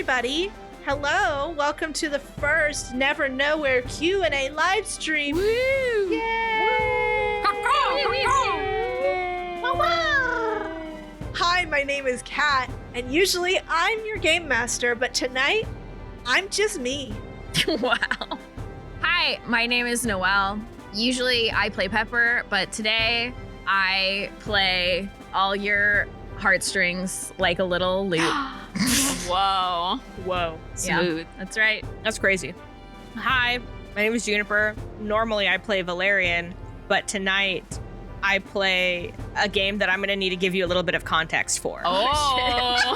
everybody. Hello, welcome to the first Nevernowhere Q&A live stream. Woo! Yay! Hi, my name is Kat, and usually I'm your game master, but tonight, I'm just me. Wow. Hi, my name is Noelle. Usually I play Pepper, but today I play all your heartstrings like a little lute. Whoa. Smooth. Yeah, that's right. That's crazy. Hi, my name is Juniper. Normally I play Valerian, but tonight I play a game that I'm going to need to give you a little bit of context for. Oh.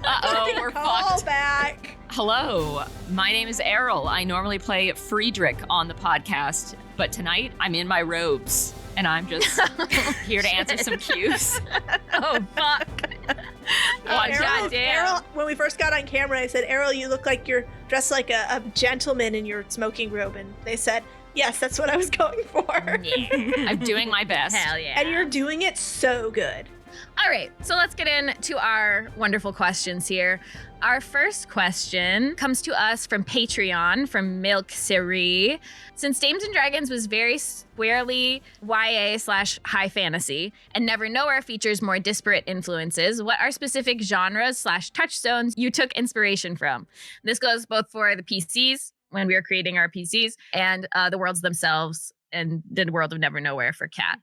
Uh-oh, we're fucked. Back. Hello, my name is Errol. I normally play Friedrich on the podcast, but tonight I'm in my robes and I'm just here to answer some cues. Oh, fuck. Errol, when we first got on camera, I said, Errol, you look like you're dressed like a gentleman in your smoking robe. And they said, yes, that's what I was going for. Yeah, I'm doing my best. Hell yeah. And you're doing it so good. All right, so let's get into our wonderful questions here. Our first question comes to us from Patreon, from Milk Siri. Since Dames and Dragons was very squarely YA/high fantasy, and Nevernowhere features more disparate influences, what are specific genres/touchstones you took inspiration from? This goes both for the PCs, when we were creating our PCs, and the worlds themselves, and the world of Nevernowhere for Kat.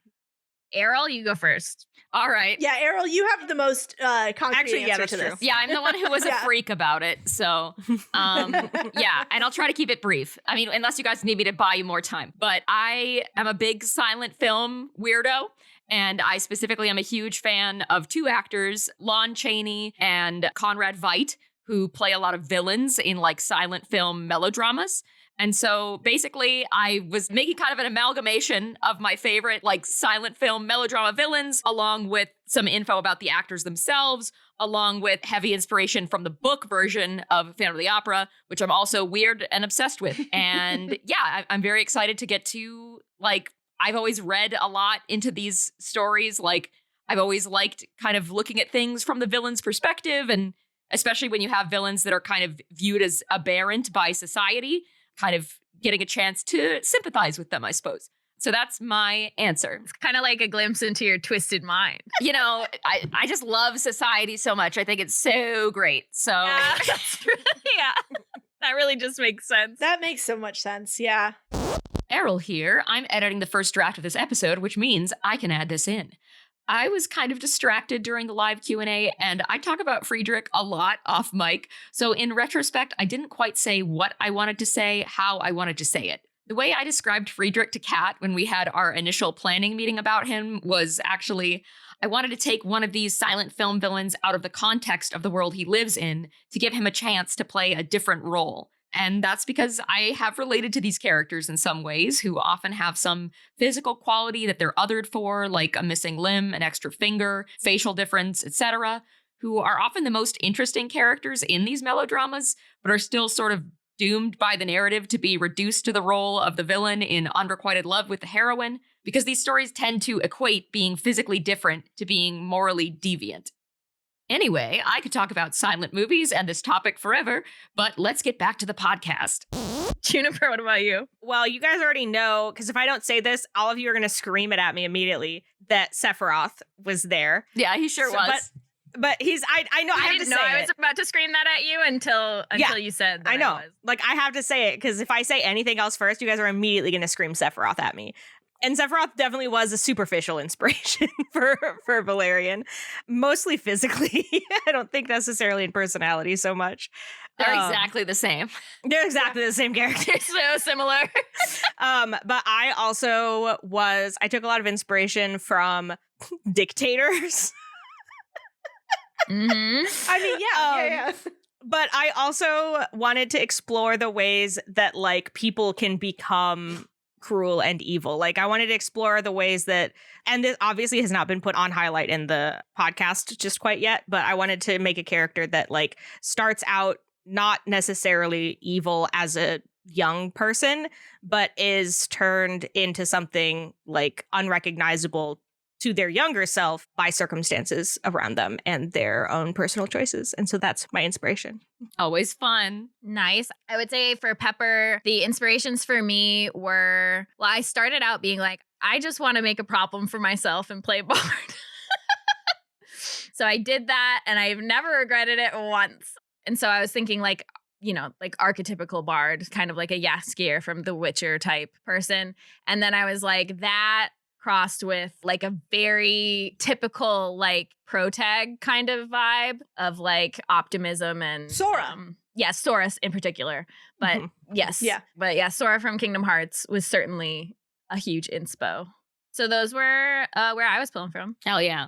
Errol, you go first. All right. Yeah, Errol, you have the most concrete answer that's to true. this. Yeah, I'm the one who was a freak about it. So, yeah, and I'll try to keep it brief. I mean, unless you guys need me to buy you more time. But I am a big silent film weirdo. And I specifically am a huge fan of two actors, Lon Chaney and Conrad Veidt, who play a lot of villains in like silent film melodramas. And so basically I was making kind of an amalgamation of my favorite like silent film melodrama villains, along with some info about the actors themselves, along with heavy inspiration from the book version of Phantom of the Opera, which I'm also weird and obsessed with. And yeah, I'm very excited to get to, like, I've always read a lot into these stories. Like, I've always liked kind of looking at things from the villain's perspective, and especially when you have villains that are kind of viewed as aberrant by society, kind of getting a chance to sympathize with them, I suppose. So that's my answer. It's kind of like a glimpse into your twisted mind. You know, I just love society so much. I think it's so great. So That's true. Yeah, that really just makes sense. That makes so much sense, yeah. Errol here. I'm editing the first draft of this episode, which means I can add this in. I was kind of distracted during the live Q&A, and I talk about Friedrich a lot off mic. So in retrospect, I didn't quite say what I wanted to say, how I wanted to say it. The way I described Friedrich to Kat when we had our initial planning meeting about him was actually, I wanted to take one of these silent film villains out of the context of the world he lives in to give him a chance to play a different role. And that's because I have related to these characters in some ways, who often have some physical quality that they're othered for, like a missing limb, an extra finger, facial difference, etc., who are often the most interesting characters in these melodramas, but are still sort of doomed by the narrative to be reduced to the role of the villain in unrequited love with the heroine, because these stories tend to equate being physically different to being morally deviant. Anyway, I could talk about silent movies and this topic forever, but let's get back to the podcast. Juniper, what about you? Well, you guys already know, because if I don't say this, all of you are going to scream it at me immediately, that Sephiroth was there. Yeah, he sure was. But he's, I know, I didn't know I was about to scream that at you until you said that. I know. I was. Like, I have to say it, because if I say anything else first, you guys are immediately going to scream Sephiroth at me. And Sephiroth definitely was a superficial inspiration for Valerian, mostly phically. I don't think necessarily in personality so much. They're exactly the same. They're exactly the same character. So similar. But I also I took a lot of inspiration from dictators. Mm-hmm. I mean, yeah. But I also wanted to explore the ways that, like, people can become cruel and evil. Like, I wanted to explore the ways that, and this obviously has not been put on highlight in the podcast just quite yet, but I wanted to make a character that, like, starts out not necessarily evil as a young person, but is turned into something, like, unrecognizable to their younger self by circumstances around them and their own personal choices. And so that's my inspiration. Always fun. Nice. I would say for Pepper, the inspirations for me were, well, I started out being like, I just want to make a problem for myself and play Bard. So I did that and I've never regretted it once. And so I was thinking like, you know, like archetypical Bard, kind of like a Jaskier from The Witcher type person. And then I was like, that crossed with like a very typical like protag kind of vibe of like optimism and Sora. Yes, Sora in particular. But yes. Yeah. But yeah, Sora from Kingdom Hearts was certainly a huge inspo. So those were where I was pulling from. Hell yeah.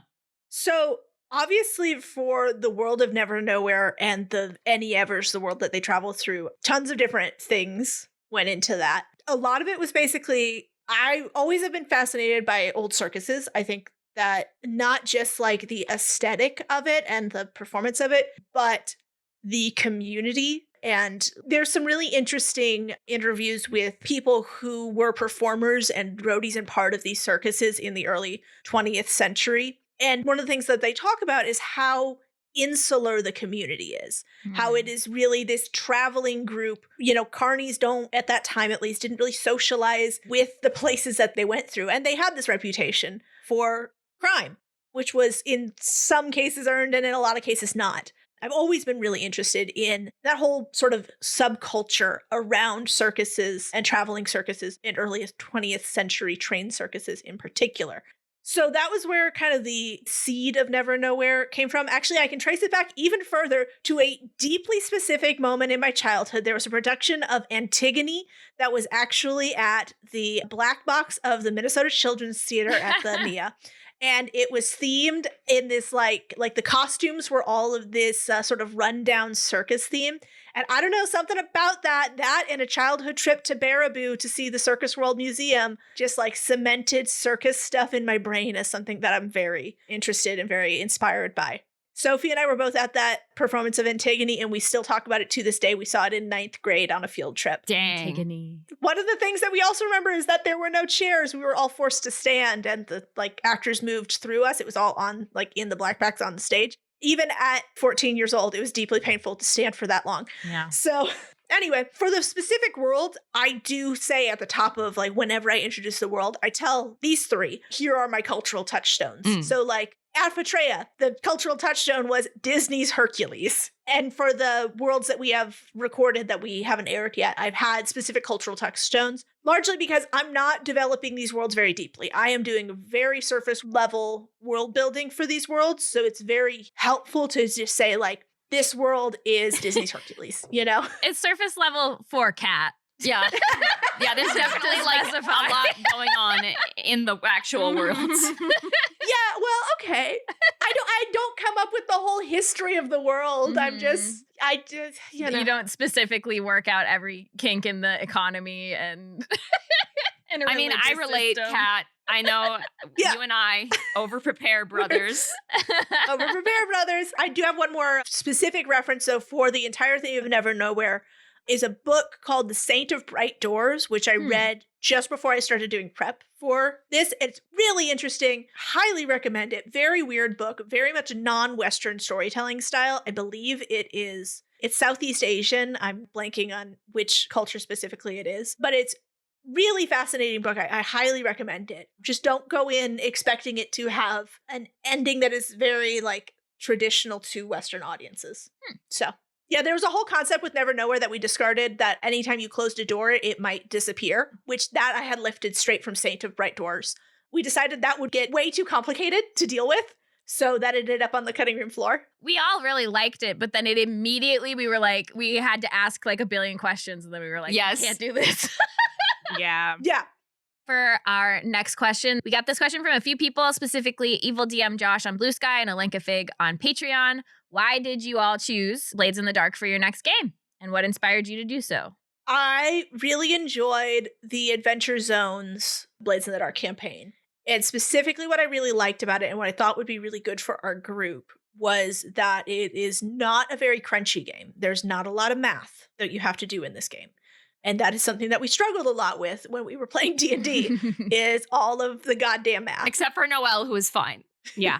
So obviously for the world of Nevernowhere and the Any Evers, the world that they travel through, tons of different things went into that. A lot of it was basically, I always have been fascinated by old circuses. I think that not just like the aesthetic of it and the performance of it, but the community. And there's some really interesting interviews with people who were performers and roadies and part of these circuses in the early 20th century. And one of the things that they talk about is how insular the community is, how it is really this traveling group. You know, carnies don't, at that time at least, didn't really socialize with the places that they went through. And they had this reputation for crime, which was in some cases earned and in a lot of cases not. I've always been really interested in that whole sort of subculture around circuses and traveling circuses in early 20th century train circuses in particular. So that was where kind of the seed of Nevernowhere came from. Actually, I can trace it back even further to a deeply specific moment in my childhood. There was a production of Antigone that was actually at the Black Box of the Minnesota Children's Theater at the MIA. And it was themed in this like the costumes were all of this sort of rundown circus theme. And I don't know, something about that and a childhood trip to Baraboo to see the Circus World Museum just like cemented circus stuff in my brain as something that I'm very interested and very inspired by. Sophie and I were both at that performance of Antigone, and we still talk about it to this day. We saw it in 9th grade on a field trip. Dang. Antigone. One of the things that we also remember is that there were no chairs. We were all forced to stand, and the actors moved through us. It was all on in the blackbacks on the stage. Even at 14 years old, it was deeply painful to stand for that long. Yeah. So anyway, for the specific world, I do say at the top of whenever I introduce the world, I tell these three, here are my cultural touchstones. So at Phatrea, the cultural touchstone was Disney's Hercules. And for the worlds that we have recorded that we haven't aired yet, I've had specific cultural touchstones, largely because I'm not developing these worlds very deeply. I am doing very surface level world building for these worlds. So it's very helpful to just say this world is Disney's Hercules, you know? It's surface level for Cat. Yeah. Yeah, there's definitely a lot going on in the actual worlds. Yeah, well, okay. I don't come up with the whole history of the world. I just, you know. You don't specifically work out every kink in the economy and I mean, I relate, Kat. I know you and I over-prepare brothers. Over-prepare brothers. I do have one more specific reference, though, for the entire thing of Nevernowhere is a book called The Saint of Bright Doors, which I read just before I started doing prep for this. It's really interesting. Highly recommend it. Very weird book. Very much non-Western storytelling style. I believe it's Southeast Asian. I'm blanking on which culture specifically it is. But it's really fascinating book. I highly recommend it. Just don't go in expecting it to have an ending that is very traditional to Western audiences. So yeah, there was a whole concept with Nevernowhere that we discarded that anytime you closed a door, it might disappear, which that I had lifted straight from Saint of Bright Doors. We decided that would get way too complicated to deal with, so that ended up on the cutting room floor. We all really liked it, but then it immediately, we had to ask a billion questions, and then we were like, yes, we can't do this. Yeah. Yeah. For our next question, we got this question from a few people, specifically Evil DM Josh on Blue Sky and Alenka Fig on Patreon. Why did you all choose Blades in the Dark for your next game? And what inspired you to do so? I really enjoyed the Adventure Zone's Blades in the Dark campaign. And specifically what I really liked about it and what I thought would be really good for our group was that it is not a very crunchy game. There's not a lot of math that you have to do in this game. And that is something that we struggled a lot with when we were playing D&D is all of the goddamn math. Except for Noelle, who is fine. Yeah.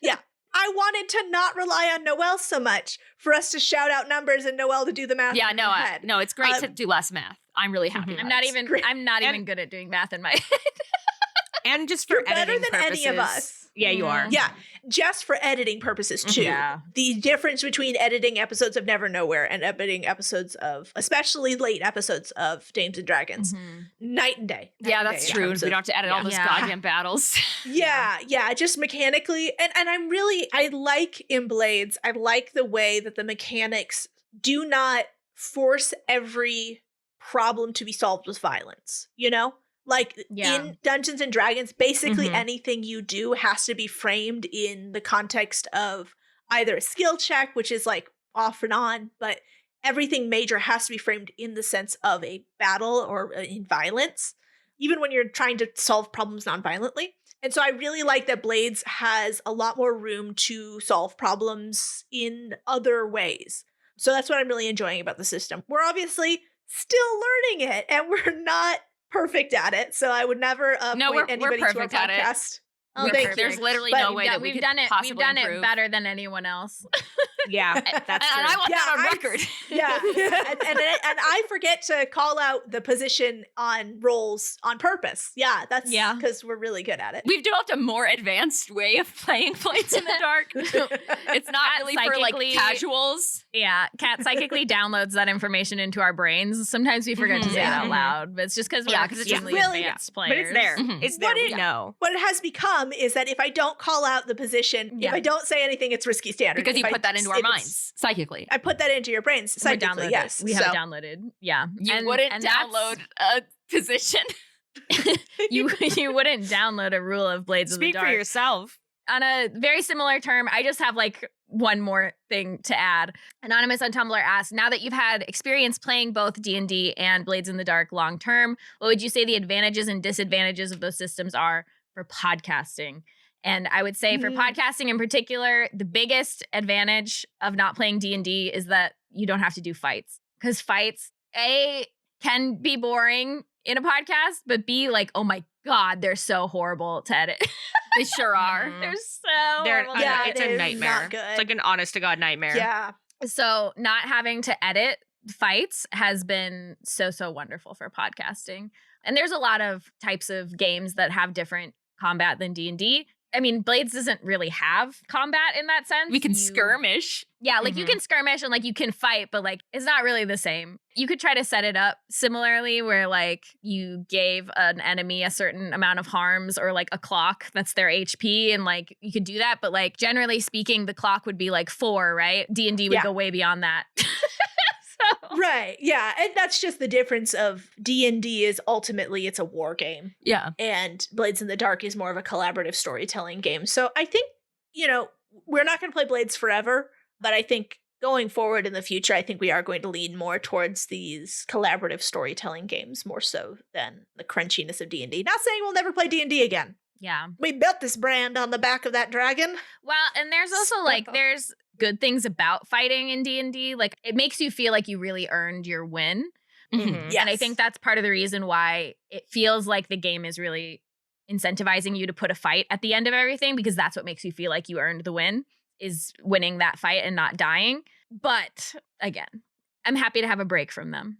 Yeah. I wanted to not rely on Noelle so much for us to shout out numbers and Noelle to do the math. Yeah, in no, her head. no, it's great to do less math. I'm really happy. Mhm. I'm about not it. even Great. I'm not And- even good at doing math in my head. And just for You're better editing than any of purposes- us. Yeah, you are. Yeah, just for editing purposes too. Yeah. The difference between editing episodes of Nevernowhere and editing episodes of, especially late episodes of Dames and Dragons, night and day. Night Yeah, and that's day in true. terms We of- don't have to edit all those Yeah. goddamn battles. Yeah, just mechanically. And I like in Blades, I like the way that the mechanics do not force every problem to be solved with violence, you know? Like Yeah. in Dungeons and Dragons, basically Mhm. anything you do has to be framed in the context of either a skill check, which is like off and on, but everything major has to be framed in the sense of a battle or in violence, even when you're trying to solve problems non-violently. And so I really like that Blades has a lot more room to solve problems in other ways. So that's what I'm really enjoying about the system. We're obviously still learning it, and we're not perfect at it. So I would never No, point we're anybody to our perfect at it. podcast. Oh, We're thank perfect. you. There's literally But no way that we we've could done it. possibly We've done improve. it better than anyone else. Yeah, And that's true. I want that on I- record. Yeah, and I forget to call out the position on rolls on purpose. Yeah, that's Yeah. because we're really good at it. We've developed a more advanced way of playing Blades in the Dark. It's not Cat really for like psychically- casuals. Yeah, Cat psychically downloads that information into our brains. Sometimes we forget to Mhm. say it Yeah. out loud, but it's just because we're Yeah, 'cause it's just extremely really- advanced but players. it's there. Mhm. It's there. What We it- know. What it has become is that if I don't call out the position, Yeah. if I don't say anything, it's risky standard. Because you If put that into our if it's- minds psychically. I put that into your brains We psychically. downloaded. Yes, We have so- it downloaded. Yeah, You wouldn't that's- download a position. you wouldn't download a rule of Blades of the Speak Dark. for yourself. On a very similar term, I just have like one more thing to add. Anonymous on Tumblr asked, now that you've had experience playing both D&D and Blades in the Dark long term, what would you say the advantages and disadvantages of those systems are for podcasting? And I would say for podcasting in particular, the biggest advantage of not playing D&D is that you don't have to do fights. Because fights, A, can be boring in a podcast, but B, like, oh my God, they're so horrible to edit. They sure are. Mhm. They're so They're- horrible. Yeah, it's it a is nightmare. not good. It's like an honest to God nightmare. Yeah. So not having to edit fights has been so wonderful for podcasting. And there's a lot of types of games that have different combat than D&D. I mean, Blades doesn't really have combat in that sense. We can You- skirmish. Yeah, like you Mhm. can skirmish and like you can fight, but like it's not really the same. You could try to set it up similarly where like you gave an enemy a certain amount of harms or like a clock that's their HP and like you could do that, but like generally speaking the clock would be like 4, right? D&D would Yeah. go way beyond that. So Right. Yeah. And that's just the difference of D&D is ultimately it's a war game, Yeah. and Blades in the Dark is more of a collaborative storytelling game. So I think, we're not going to play Blades forever, but I think going forward in the future, I think we are going to lean more towards these collaborative storytelling games more so than the crunchiness of D&D. Not saying we'll never play D&D again. yeah. We built this brand on the back of that dragon. Well, and there's also like So- there's good things about fighting in D&D. Like it makes you feel like you really earned your win. Mhm. Yes. And I think that's part of the reason why it feels like the game is really incentivizing you to put a fight at the end of everything, because that's what makes you feel like you earned the win, is winning that fight and not dying. But again, I'm happy to have a break from them.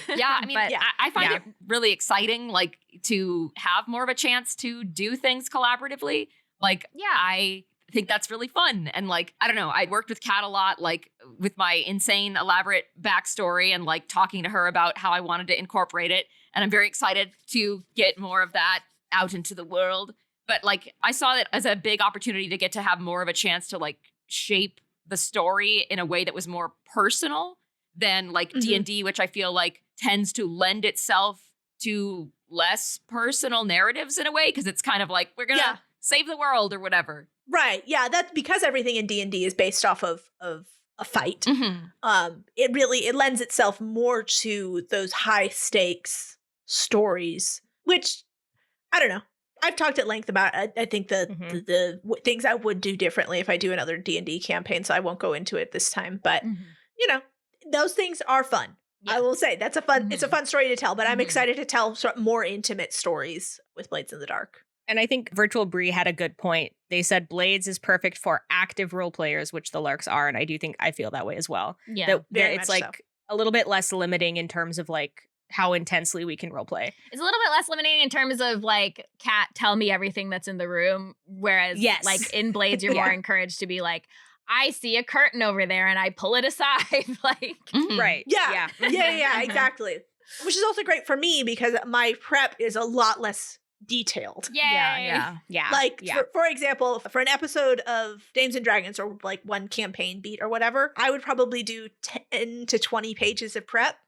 Yeah, I mean, But- I find yeah. it really exciting, like, to have more of a chance to do things collaboratively. Like, Yeah. I think that's really fun. And, like, I don't know, I worked with Kat a lot, like, with my insane, elaborate backstory and, like, talking to her about how I wanted to incorporate it. And I'm very excited to get more of that out into the world. But, like, I saw it as a big opportunity to get to have more of a chance to, like, shape the story in a way that was more personal than like Mhm. D&D, which I feel like tends to lend itself to less personal narratives in a way, because it's kind of like, we're gonna Yeah. save the world or whatever. Right. Yeah, that's because everything in D&D is based off of a fight. Mm-hmm. It lends itself more to those high stakes stories, which I don't know. I've talked at length about. I think Mhm. the things I would do differently if I do another D&D campaign, so I won't go into it this time. But Mhm. those things are fun. I will say that's it's a fun story to tell, but I'm Mhm. excited to tell more intimate stories with Blades in the Dark. And I think Virtual Brie had a good point. They said Blades is perfect for active role players, which the Larks are, and I feel that way as well. Yeah. That Very it's much like a little bit less limiting in terms of like how intensely we can role play. It's a little bit less limiting in terms of like, Kat, tell me everything that's in the room. Whereas Yes. like in Blades, you're more encouraged to be like, I see a curtain over there and I pull it aside. Like, Mhm. Right. Yeah. Yeah, exactly. Which is also great for me because my prep is a lot less detailed. yay. Yeah. Like, yeah. for example, for an episode of Dames and Dragons or like one campaign beat or whatever, I would probably do 10 to 20 pages of prep.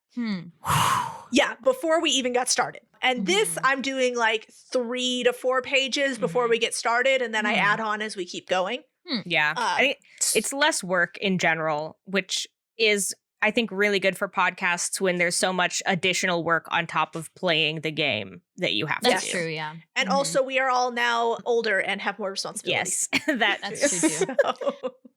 Yeah, before we even got started. And this, Mhm. I'm doing like 3 to 4 pages before we get started, and then I Mhm. add on as we keep going. Yeah. I think it's less work in general, which is, I think, really good for podcasts when there's so much additional work on top of playing the game that you have That's to do. true, yeah. And Mhm. also, we are all now older and have more responsibilities. Yes, That's true, too.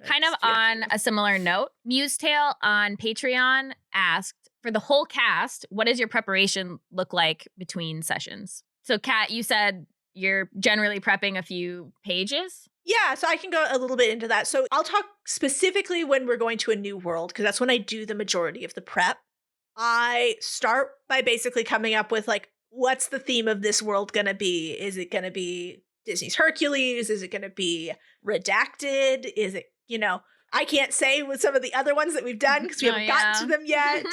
Kind of on a similar note, Musetail on Patreon asked, for the whole cast, what does your preparation look like between sessions? So, Kat, you said you're generally prepping a few pages. Yeah, so I can go a little bit into that. So I'll talk specifically when we're going to a new world, because that's when I do the majority of the prep. I start by basically coming up with like, what's the theme of this world going to be? Is it going to be Disney's Hercules? Is it going to be Redacted? Is it, I can't say with some of the other ones that we've done because we haven't gotten to them yet.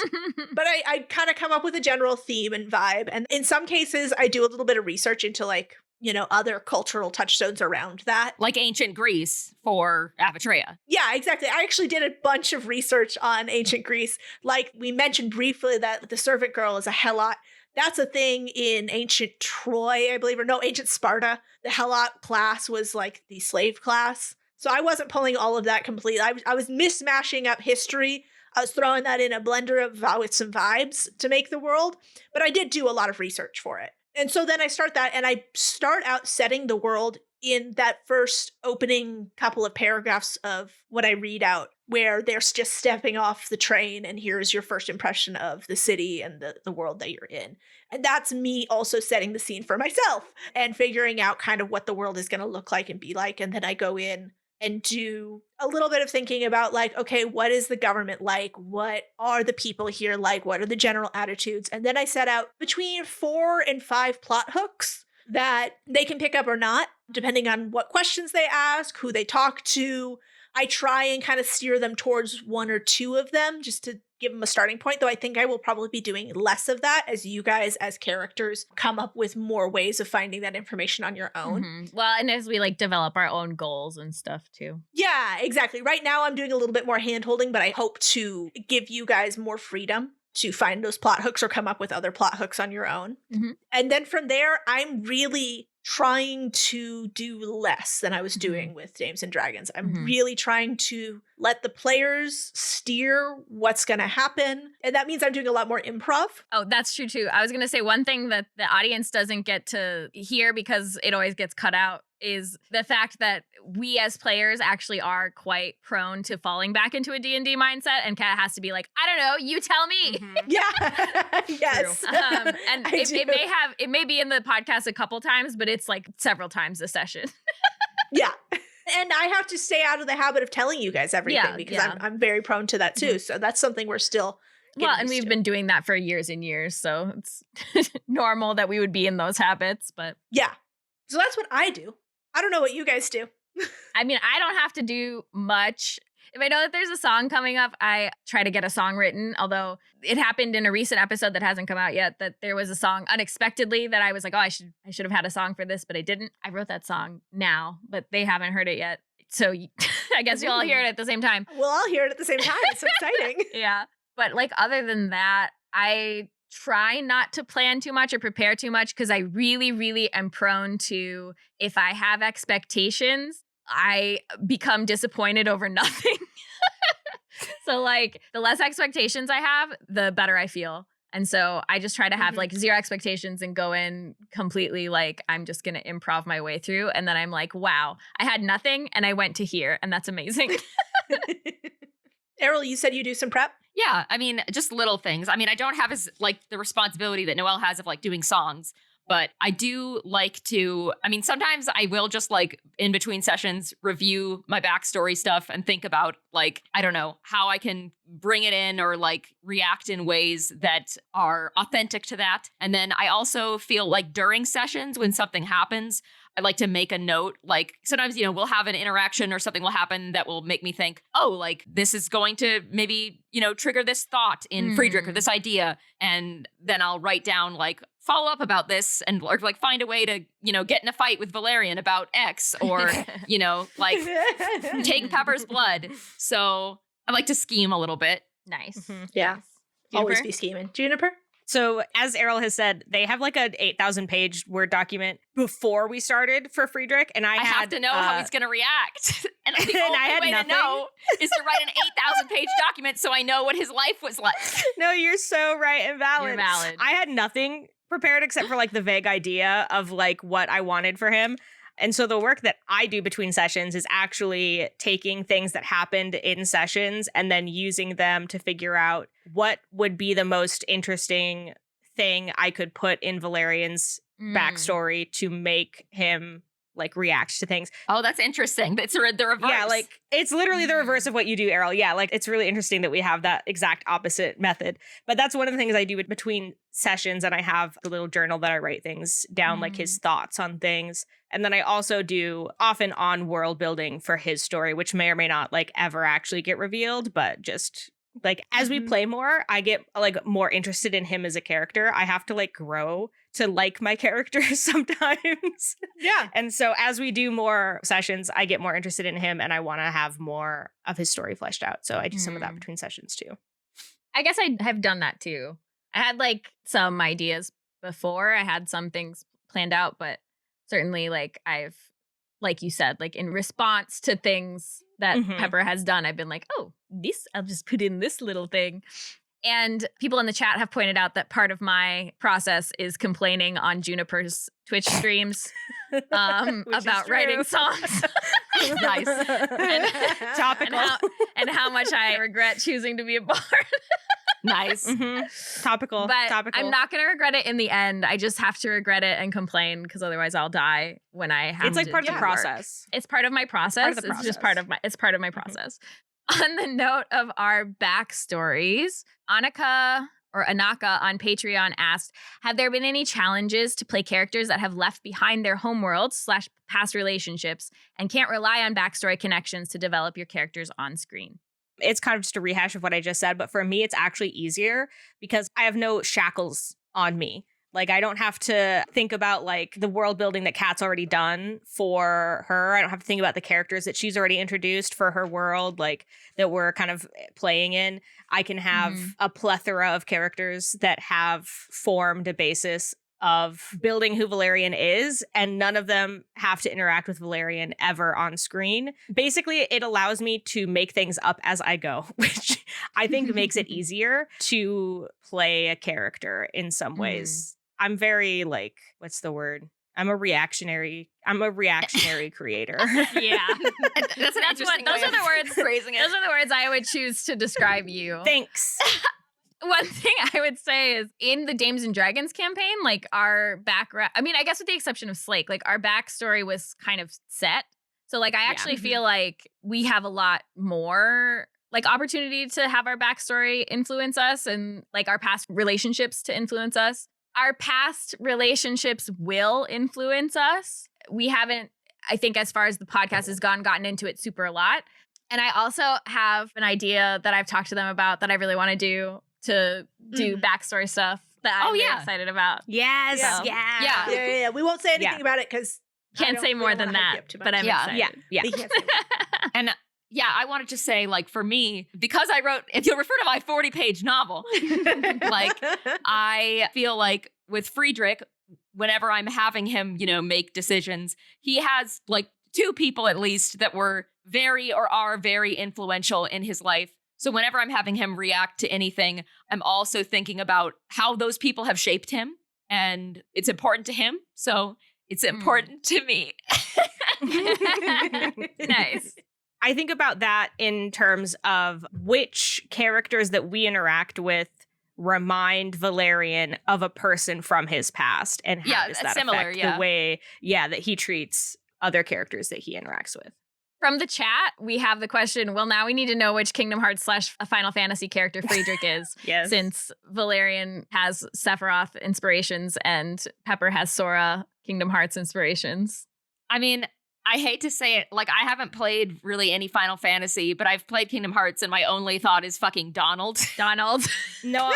But I kind of come up with a general theme and vibe. And in some cases, I do a little bit of research into like, other cultural touchstones around that. Like ancient Greece for Avatrea. Yeah, exactly. I actually did a bunch of research on ancient Greece. Like we mentioned briefly that the servant girl is a helot. That's a thing in ancient Troy, I believe, or no, ancient Sparta. The helot class was like the slave class. So I wasn't pulling all of that completely. I was mismashing up history. I was throwing that in a blender with some vibes to make the world. But I did do a lot of research for it. And so then I start that, and I start out setting the world in that first opening couple of paragraphs of what I read out, where they're just stepping off the train, and here's your first impression of the city and the world that you're in. And that's me also setting the scene for myself and figuring out kind of what the world is going to look like and be like. And then I go in and do a little bit of thinking about like, okay, what is the government like? What are the people here like? What are the general attitudes? And then I set out between 4 and 5 plot hooks that they can pick up or not, depending on what questions they ask, who they talk to. I try and kind of steer them towards 1 or 2 of them just to give them a starting point, though I think I will probably be doing less of that as you guys as characters come up with more ways of finding that information on your own. Mhm. Well, and as we like develop our own goals and stuff too. Yeah, exactly. Right now I'm doing a little bit more hand-holding, but I hope to give you guys more freedom to find those plot hooks or come up with other plot hooks on your own. Mhm. And then from there, I'm really trying to do less than I was doing with Dames and Dragons. I'm Mhm. really trying to let the players steer what's going to happen. And that means I'm doing a lot more improv. Oh, that's true too. I was going to say one thing that the audience doesn't get to hear because it always gets cut out is the fact that we as players actually are quite prone to falling back into a D&D mindset, and Kat has to be like, I don't know, you tell me. Yeah. Yes. And I do. it may be in the podcast a couple times, but it's like several times a session. Yeah. And I have to stay out of the habit of telling you guys everything Yeah, because yeah. I'm very prone to that too. So that's something we're still Well, getting and used we've to. been doing that for years and years, so it's normal that we would be in those habits, but Yeah. So that's what I do. I don't know what you guys do. I mean, I don't have to do much. If I know that there's a song coming up, I try to get a song written, although it happened in a recent episode that hasn't come out yet that there was a song unexpectedly that I was like, oh, I should have had a song for this, but I didn't. I wrote that song now, but they haven't heard it yet. So I guess you'll all hear it at the same time. We'll all hear it at the same time. It's so exciting. Yeah. But like other than that, I try not to plan too much or prepare too much because I really, really am prone to, if I have expectations, I become disappointed over nothing. So like the less expectations I have, the better I feel. And so I just try to have like 0 expectations and go in completely like I'm just going to improv my way through. And then I'm like, wow, I had nothing and I went to here and that's amazing. Errol, you said you do some prep? Yeah, I mean, just little things. I mean, I don't have as like the responsibility that Noelle has of like doing songs, but I do like to, I mean, sometimes I will just like in between sessions review my backstory stuff and think about like, I don't know, how I can bring it in or like react in ways that are authentic to that. And then I also feel like during sessions when something happens, I like to make a note. Like sometimes, you know, we'll have an interaction or something will happen that will make me think, oh, like this is going to maybe, you know, trigger this thought in Friedrich or this idea. And then I'll write down like follow up about this and or like find a way to, you know, get in a fight with Valerian about X or, you know, like take Pepper's blood. So I like to scheme a little bit. Nice. Yeah. Nice. Always Juniper? be scheming. Juniper? So as Errol has said, they have like an 8,000 page Word document before we started for Friedrich. And I have to know how he's going to react. And the and only I had way nothing. to know is to write an 8,000 page document so I know what his life was like. No, you're so right and valid. You're valid. I had nothing prepared except for like the vague idea of like what I wanted for him. And so the work that I do between sessions is actually taking things that happened in sessions and then using them to figure out what would be the most interesting thing I could put in Valerian's backstory to make him like react to things. Oh, that's interesting. It's the reverse. Yeah, like it's literally the reverse of what you do, Errol. Yeah, like it's really interesting that we have that exact opposite method. But that's one of the things I do between sessions, and I have a little journal that I write things down, like his thoughts on things. And then I also do often on world building for his story, which may or may not like ever actually get revealed, but just like as we play more, I get like more interested in him as a character. I have to like grow to like my characters sometimes. Yeah. And so as we do more sessions, I get more interested in him and I want to have more of his story fleshed out. So I do some of that between sessions too. I guess I have done that too. I had like some ideas before. I had some things planned out, but certainly like I've, like you said, like in response to things that Pepper has done, I've been like, oh, this, I'll just put in this little thing. And people in the chat have pointed out that part of my process is complaining on Juniper's Twitch streams about writing songs. Nice. Topical. And how much I regret choosing to be a bard. Nice. Topical. But Topical. I'm not going to regret it in the end. I just have to regret it and complain because otherwise I'll die when I have It's like to part of do the work. process. It's part of my process. It's just part of my process. On the note of our backstories, Anaka on Patreon asked, have there been any challenges to play characters that have left behind their homeworlds / past relationships and can't rely on backstory connections to develop your characters on screen? It's kind of just a rehash of what I just said, but for me, it's actually easier because I have no shackles on me. Like, I don't have to think about, like, the world building that Kat's already done for her. I don't have to think about the characters that she's already introduced for her world, like, that we're kind of playing in. I can have a plethora of characters that have formed a basis of building who Valerian is, and none of them have to interact with Valerian ever on screen. Basically, it allows me to make things up as I go, which I think makes it easier to play a character in some ways. I'm very, like, what's the word? I'm a reactionary creator. Yeah. That's an interesting those way are the of words phrasing it. Those are the words I would choose to describe you. Thanks. One thing I would say is in the Dames and Dragons campaign, like our background, I mean, I guess with the exception of Slake, like our backstory was kind of set. So like, I actually feel like we have a lot more like opportunity to have our backstory influence us and like our past relationships to influence us. Our past relationships will influence us. We haven't, I think as far as the podcast has gotten into it super a lot. And I also have an idea that I've talked to them about that I really want to do backstory stuff that I'm really excited about. Yes. So, Yeah. We won't say anything about it because can't say more than that, but I'm excited. Yeah. We can't say more. And yeah, I wanted to say, like, for me, because I wrote, if you'll refer to my 40-page novel, like, I feel like with Friedrich, whenever I'm having him, you know, make decisions, he has, like, 2 people at least that were very or are very influential in his life. So whenever I'm having him react to anything, I'm also thinking about how those people have shaped him, and it's important to him. So it's important to me. Nice. I think about that in terms of which characters that we interact with remind Valerian of a person from his past, and how does that similar, affect the way that he treats other characters that he interacts with. From the chat, we have the question, well, now we need to know which Kingdom Hearts / a Final Fantasy character Friedrich is. Yes. Since Valerian has Sephiroth inspirations and Pepper has Sora Kingdom Hearts inspirations. I mean, I hate to say it, like, I haven't played really any Final Fantasy, but I've played Kingdom Hearts, and my only thought is fucking Donald. Donald. No.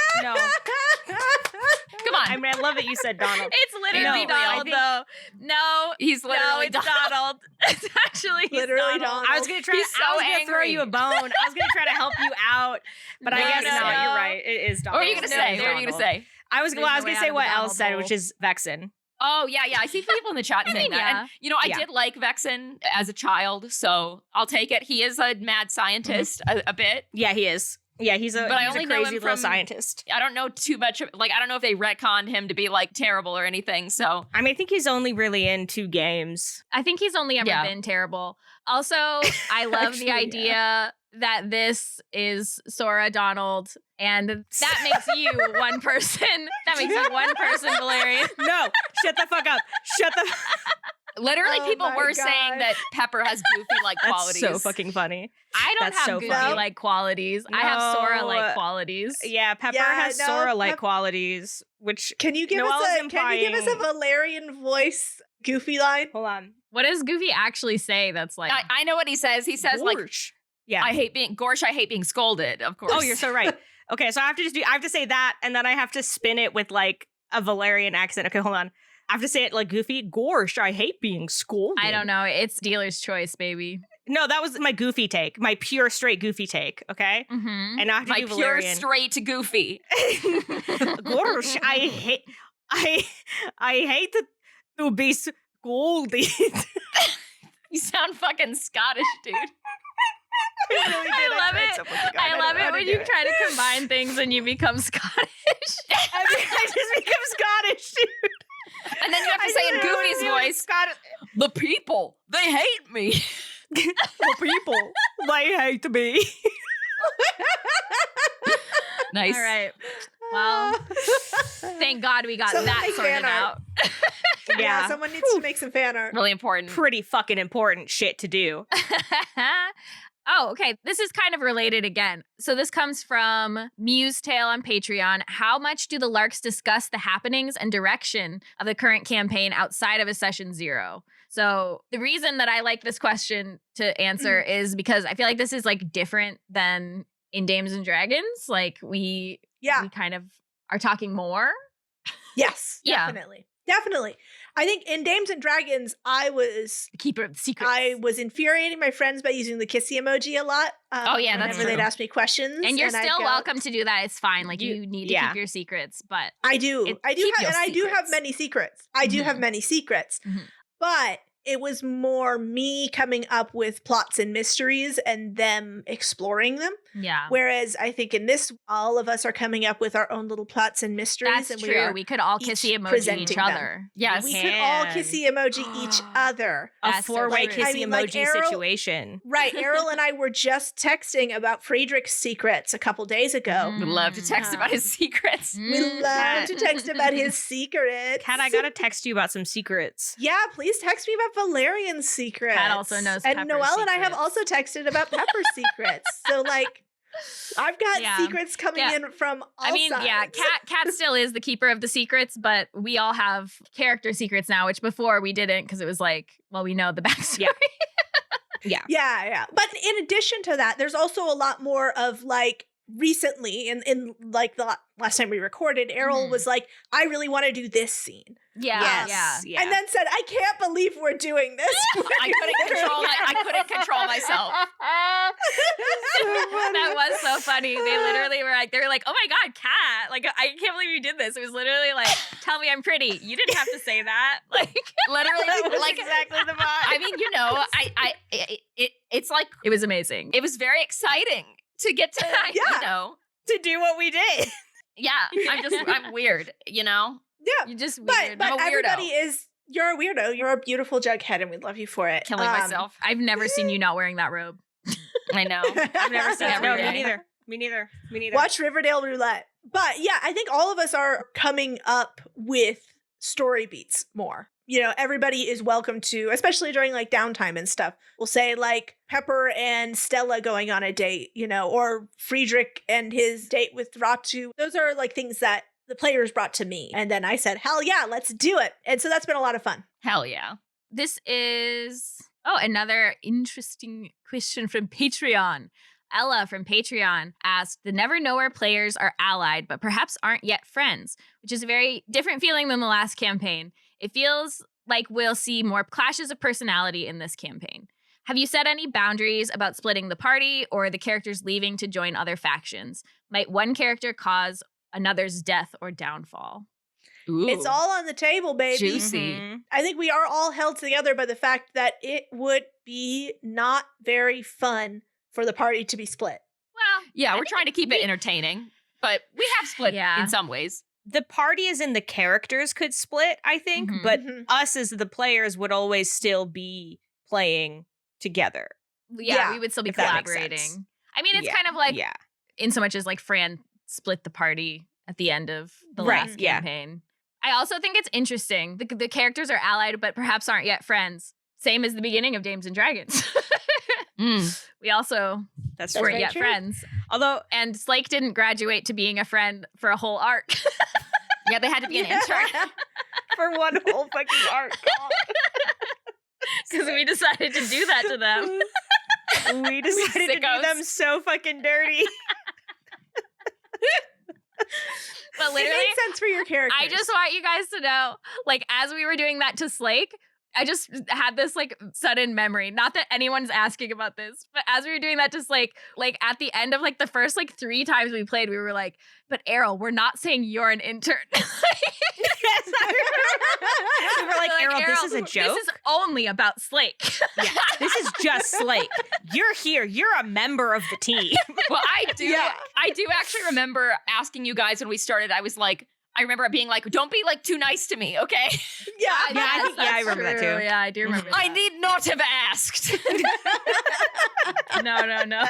Come on. I mean, I love that you said Donald. It's literally No, Donald, though. No, He's literally it's Donald. It's actually Literally Donald. I was gonna try. He's I was so gonna throw angry. you a bone. I was gonna try to help you out, but I No, guess no, not. no. You're right. It is What Donald. were you going to No, say? it's What were you going to Donald. say? I was There's gonna no way say out of what the Elle Donald said, bowl. which is Vexen. Oh, yeah. I see people in the chat saying that. yeah. And, you know, I Yeah. did like Vexen as a child, so I'll take it. He is a mad scientist a bit. Yeah, he is. Yeah, he's a, But I he's only a know crazy him little from- scientist. I don't know too much. Like, I don't know if they retconned him to be, like, terrible or anything, so. I mean, I think he's only really in 2 games. I think he's only ever Yeah. been terrible. Also, I love Actually, the yeah. idea that this is Sora Donald, and that makes you one person. That makes you one person, Valerian. No, shut the fuck up. Shut the. Literally, Oh people my were God. saying that Pepper has goofy-like That's qualities. so fucking funny. I don't That's have so goofy funny. like qualities. I have Sora No. like qualities. Yeah, Pepper Yeah, has no, Sora-like Pep- qualities, which Can you give Noelle us is can you give us a implying- Valerian voice goofy line? hold on. What does Goofy actually say? That's like I know what he says. He says, like, Gorge. Yeah. I hate being scolded, of course. Oh, you're so right. Okay, so I have to say that, and then I have to spin it with like a Valerian accent. Okay, hold on. I have to say it like Goofy. Gosh, I hate being scolded. I don't know. It's dealer's choice, baby. No, that was my Goofy take, my pure straight Goofy take. Okay, Mm-hmm. and I have to My do pure Valerian. straight goofy. Gosh, I hate to be scolded. You sound fucking Scottish, dude. I love it when you try to combine things and you become Scottish. I just become Scottish, dude. And then you have to say in Goofy's voice, Scottish. the people, they hate me. The people, they hate me. Nice. All right. Well, thank God we got Someone that make sorted fan art. out. Yeah, someone needs to make some fan art. Really important. Pretty fucking important shit to do. Oh, okay. This is kind of related again. So this comes from Muse Tale on Patreon. How much do the Larks discuss the happenings and direction of the current campaign outside of a session 0? So the reason that I like this question to answer is because I feel like this is like different than in Dames and Dragons. Like we kind of are talking more. Yes, Yeah. definitely. I think in Dames and Dragons, I was Keeper of secrets. infuriating my friends by using the kissy emoji a lot. Oh, yeah, that's whenever they'd true. ask me questions, and you're I'd still go, welcome to do that. It's fine. Like You- you need to yeah. keep your secrets, but I do, Keep have, your and I do have secrets. many secrets. I do have Mhm. many secrets, Mhm. but it was more me coming up with plots and mysteries and them exploring them. yeah. Whereas I think in this, all of us are coming up with our own little plots and mysteries. That's and true. We, are, We could all each kissy emoji presenting each them. other. Yes. we could all can. kissy emoji each other. A That's so 4-way true. kissy I mean, like, emoji Errol- situation. Right. Errol and I were just texting about Friedrich's secrets a couple days ago. Would love to text about his secrets. We love Kat. to text about his secrets. Kat, I gotta text you about some secrets. Yeah, please text me about Valerian's secrets. Kat also knows And Pepper's Noelle and I have secrets. also texted about Pepper's secrets. So, like, I've got Yeah. secrets coming Yeah. in from all I mean, yeah, sides. Kat still is the keeper of the secrets, but we all have character secrets now, which before we didn't because it was like, well, we know the backstory. Yeah. Yeah. But in addition to that, there's also a lot more of like recently in like the last time we recorded, Errol Mhm. was like, I really want to do this scene. Yeah, Yes. yeah. And then said, I can't believe we're doing this. I couldn't control myself. That was so funny. They literally were like, oh my God, Kat. Like, I can't believe you did this. It was literally like, tell me I'm pretty. You didn't have to say that. Like, Literally, That was like, exactly the vibe. I mean, you know, it's like, it was amazing. it was very exciting to get to, you Yeah. know, to do what we did. yeah, I'm weird, you know? Yeah. You're just But weird. I'm a weirdo. everybody is, you're a weirdo. You're a beautiful Jughead and we love you for it. Killing myself. I've never seen you not wearing that robe. I know. I've never seen it. Every No, day. me neither. Watch Riverdale Roulette. But yeah, I think all of us are coming up with story beats more. Everybody is welcome to, especially during like downtime and stuff. We'll say like Pepper and Stella going on a date, or Friedrich and his date with Ratu. Those are like things that the players brought to me. And then I said, hell yeah, let's do it. And so that's been a lot of fun. Hell yeah. This is another interesting question from Patreon. Ella from Patreon asked, the Nevernowhere players are allied, but perhaps aren't yet friends, which is a very different feeling than the last campaign. It feels like we'll see more clashes of personality in this campaign. Have you set any boundaries about splitting the party or the characters leaving to join other factions? Might one character cause another's death or downfall? Ooh. It's all on the table, baby. Juicy. I think we are all held together by the fact that it would be not very fun for the party to be split. Well, Yeah, we're trying to keep it entertaining, but we have split Yeah. in some ways. The party as in the characters could split, I think, Mhm. but Mhm. us as the players would always still be playing together. we would still be if that makes collaborating. sense. I mean, it's Yeah, kind of like yeah. in so much as like Fran split the party at the end of the Right, last yeah. campaign. I also think it's interesting. The characters are allied, but perhaps aren't yet friends. Same as the beginning of Dames and Dragons. We also That's That's weren't right. very yet true. friends. Although And Slake didn't graduate to being a friend for a whole arc. Yeah, they had to be an intern. for one whole fucking arc, Because we decided to do that to them. we decided to do sickos. them so fucking dirty. But It literally, made sense for your characters. I just want you guys to know, like, as we were doing that to Slake, I just had this like sudden memory. Not that anyone's asking about this, but as we were doing that to Slake, like at the end of like the first like 3 times we played, we were like, but Errol, we're not saying you're an intern. We were like, Errol, this is a joke. This is only about Slake. Yeah, this is just Slake. You're here. You're a member of the team. Well, I do Yeah. actually remember asking you guys when we started. I remember being like, don't be like too nice to me, okay? Yeah. I remember that too. Yeah, I do remember I that. need not have asked. No.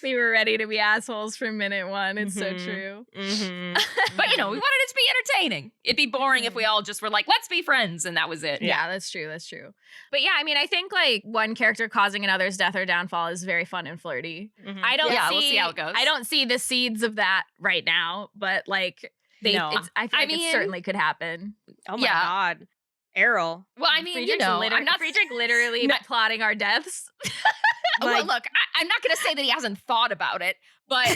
We were ready to be assholes from minute 1. It's so Mhm. true. Mm-hmm. But we wanted it to be entertaining. It'd be boring if we all just were like, let's be friends, and that was it. Yeah, that's true. But yeah, I mean, I think like one character causing another's death or downfall is very fun and flirty. Mm-hmm. I don't Yeah, see, we'll see how it goes. I don't see the seeds of that right now, but like No. I feel like it mean- certainly could happen. Oh my Yeah. God. Errol. Well, I mean, Friedrich's I'm not. Friedrich literally No. plotting our deaths. Well, look, I'm not going to say that he hasn't thought about it, but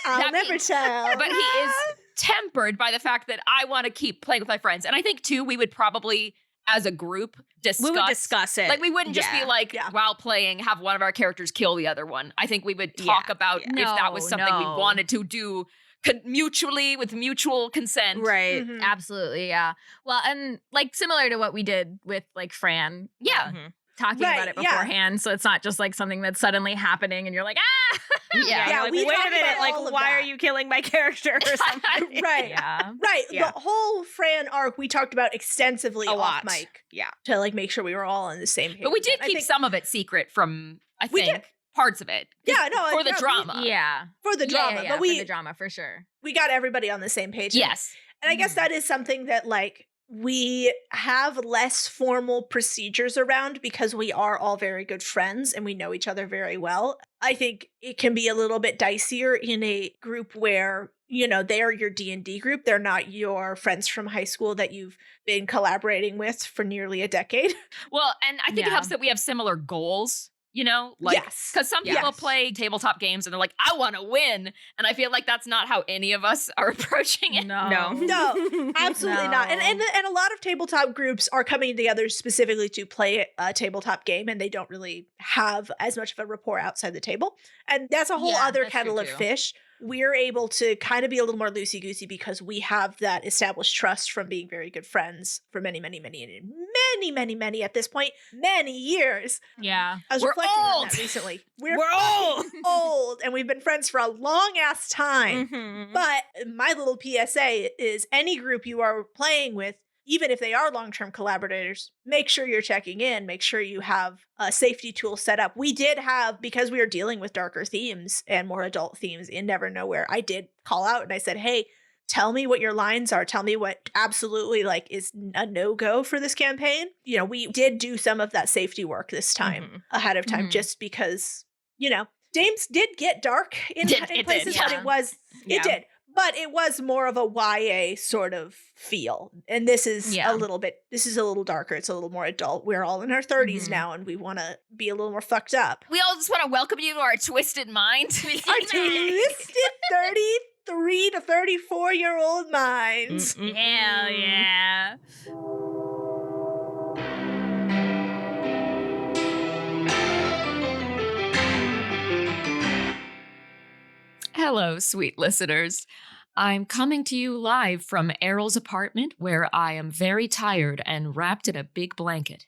I'll that never means- tell. But he is tempered by the fact that I want to keep playing with my friends, and I think too we would probably, as a group, discuss. We would discuss it. Like we wouldn't just be Yeah. like Yeah. while playing have one of our characters kill the other one. I think we would talk Yeah. about Yeah. if that was something we No. wanted to do mutually with mutual consent. Right. Mhm. Absolutely, yeah. Well, and like similar to what we did with like Fran Yeah. Mhm. talking Right, about it yeah. beforehand, so it's not just like something that's suddenly happening and you're like, ah. Yeah. Yeah, Like, we wait talked a minute. about Like, all of why are that. you killing my character or something? Right. Yeah. Right. Yeah. The whole Fran arc we talked about extensively A off lot. mic Yeah. to like make sure we were all on the same page. But we did And I keep think- some of it secret from, I We think, did. parts of it. Yeah, no, For the yeah, we- drama. Yeah. for the drama, Yeah, but for we the drama for sure. we got everybody on the same page. Yes. And I guess that is something that like we have less formal procedures around because we are all very good friends and we know each other very well. I think it can be a little bit dicier in a group where, they are your D&D group. They're not your friends from high school that you've been collaborating with for nearly a decade. Well, and I think it Yeah. helps that we have similar goals, like, Yes. because some people Yes. play tabletop games and they're like, I want to win. And I feel like that's not how any of us are approaching it. No. No, Absolutely not. And a lot of tabletop groups are coming together specifically to play a tabletop game, and they don't really have as much of a rapport outside the table. And that's a whole Yeah, other that's true kettle of too. fish. We're able to kind of be a little more loosey-goosey because we have that established trust from being very good friends for many, many, many at this point, many years. Yeah. I was We're reflecting on old. that recently. We're old. old, and we've been friends for a long ass time. Mhm. But my little PSA is any group you are playing with, even if they are long-term collaborators, make sure you're checking in, make sure you have a safety tool set up. We did have, because we were dealing with darker themes and more adult themes in Nevernowhere, I did call out and I said, hey, tell me what your lines are. Tell me what absolutely like is a no-go for this campaign. You know, we did do some of that safety work this time ahead of time, just because, you know, Dames did get dark in places, but it did. But it was more of a YA sort of feel. And this is a little darker. It's a little more adult. We're all in our 30s now and we want to be a little more fucked up. We all just want to welcome you to our twisted mind. Our twisted 33 to 34-year-old minds. Hell yeah. Hello, sweet listeners. I'm coming to you live from Errol's apartment, where I am very tired and wrapped in a big blanket.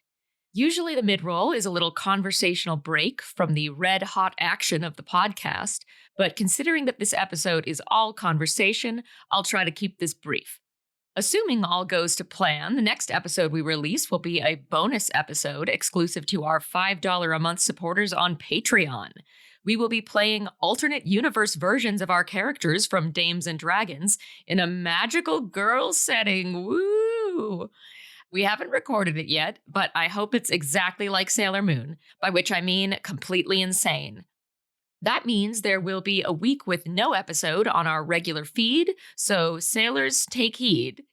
Usually the mid-roll is a little conversational break from the red-hot action of the podcast, but considering that this episode is all conversation, I'll try to keep this brief. Assuming all goes to plan, the next episode we release will be a bonus episode exclusive to our $5 a month supporters on Patreon. We will be playing alternate universe versions of our characters from Dames and Dragons in a magical girl setting. Woo! We haven't recorded it yet, but I hope it's exactly like Sailor Moon, by which I mean completely insane. That means there will be a week with no episode on our regular feed, so sailors take heed.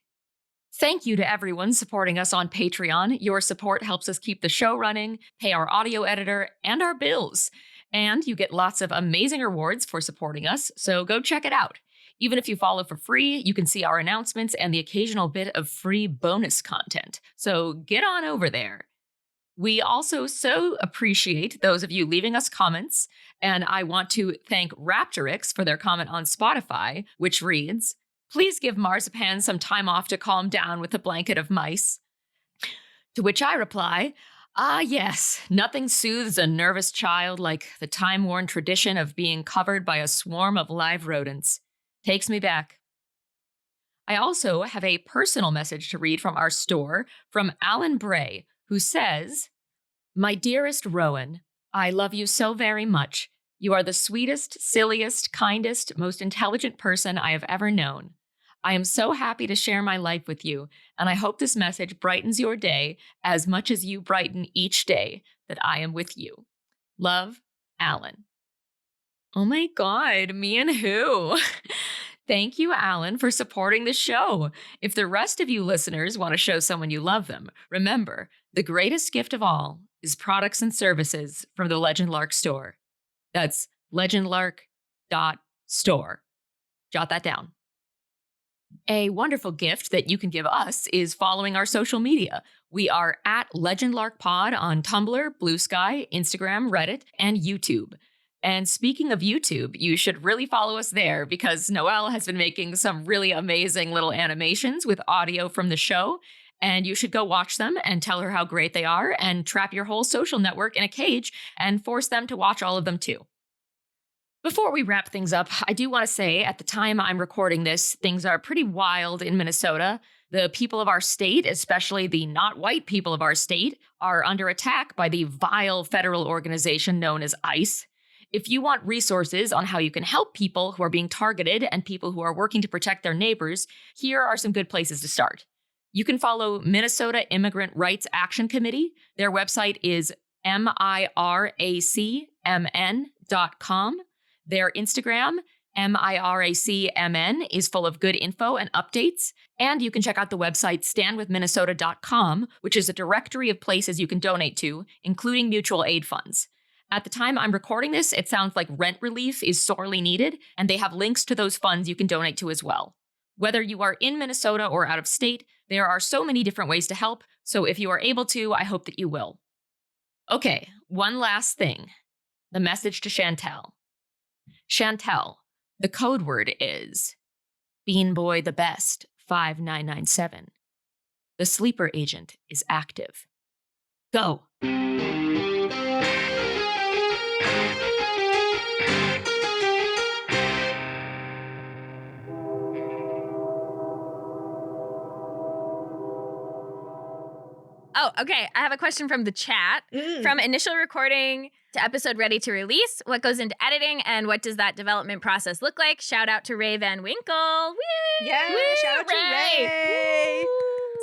Thank you to everyone supporting us on Patreon. Your support helps us keep the show running, pay our audio editor, and our bills. And you get lots of amazing rewards for supporting us, so go check it out. Even if you follow for free, you can see our announcements and the occasional bit of free bonus content. So get on over there. We also so appreciate those of you leaving us comments, and I want to thank Raptorix for their comment on Spotify, which reads, "Please give Marzipan some time off to calm down with a blanket of mice." To which I reply, "Ah, yes, nothing soothes a nervous child like the time-worn tradition of being covered by a swarm of live rodents. Takes me back." I also have a personal message to read from our store from Alan Bray, who says, "My dearest Rowan, I love you so very much. You are the sweetest, silliest, kindest, most intelligent person I have ever known. I am so happy to share my life with you, and I hope this message brightens your day as much as you brighten each day that I am with you. Love, Alan." Oh my God, me and who? Thank you, Alan, for supporting the show. If the rest of you listeners want to show someone you love them, remember, the greatest gift of all is products and services from the Legend Lark store. That's legendlark.store. Jot that down. A wonderful gift that you can give us is following our social media. We are at LegendLarkPod on Tumblr, Blue Sky, Instagram, Reddit, and YouTube. And speaking of YouTube, you should really follow us there because Noelle has been making some really amazing little animations with audio from the show. And you should go watch them and tell her how great they are and trap your whole social network in a cage and force them to watch all of them too. Before we wrap things up, I do want to say at the time I'm recording this, things are pretty wild in Minnesota. The people of our state, especially the not white people of our state, are under attack by the vile federal organization known as ICE. If you want resources on how you can help people who are being targeted and people who are working to protect their neighbors, here are some good places to start. You can follow Minnesota Immigrant Rights Action Committee. Their website is miracmn.com. Their Instagram, miracmn, is full of good info and updates. And you can check out the website standwithminnesota.com, which is a directory of places you can donate to, including mutual aid funds. At the time I'm recording this, it sounds like rent relief is sorely needed, and they have links to those funds you can donate to as well. Whether you are in Minnesota or out of state, there are so many different ways to help, so if you are able to, I hope that you will. Okay, one last thing. The message to Chantel. Chantel, the code word is Bean Boy the Best 5997. The sleeper agent is active. Go. Oh, okay. I have a question from the chat. From initial recording to episode ready to release, what goes into editing and what does that development process look like? Shout out to Ray Van Winkle. Woo! Yeah, Woo, shout out to Ray.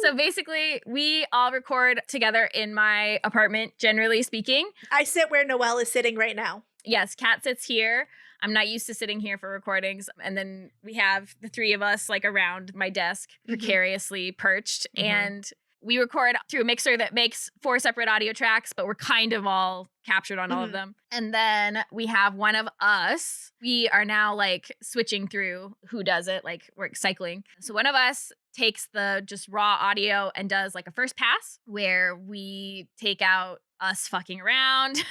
So basically, we all record together in my apartment, generally speaking. I sit where Noelle is sitting right now. Yes, Kat sits here. I'm not used to sitting here for recordings. And then we have the three of us like around my desk, precariously perched. And we record through a mixer that makes 4 separate audio tracks, but we're kind of all captured on all of them. And then we have one of us. We are now like switching through who does it. Like we're cycling. So one of us takes the just raw audio and does like a first pass where we take out us fucking around.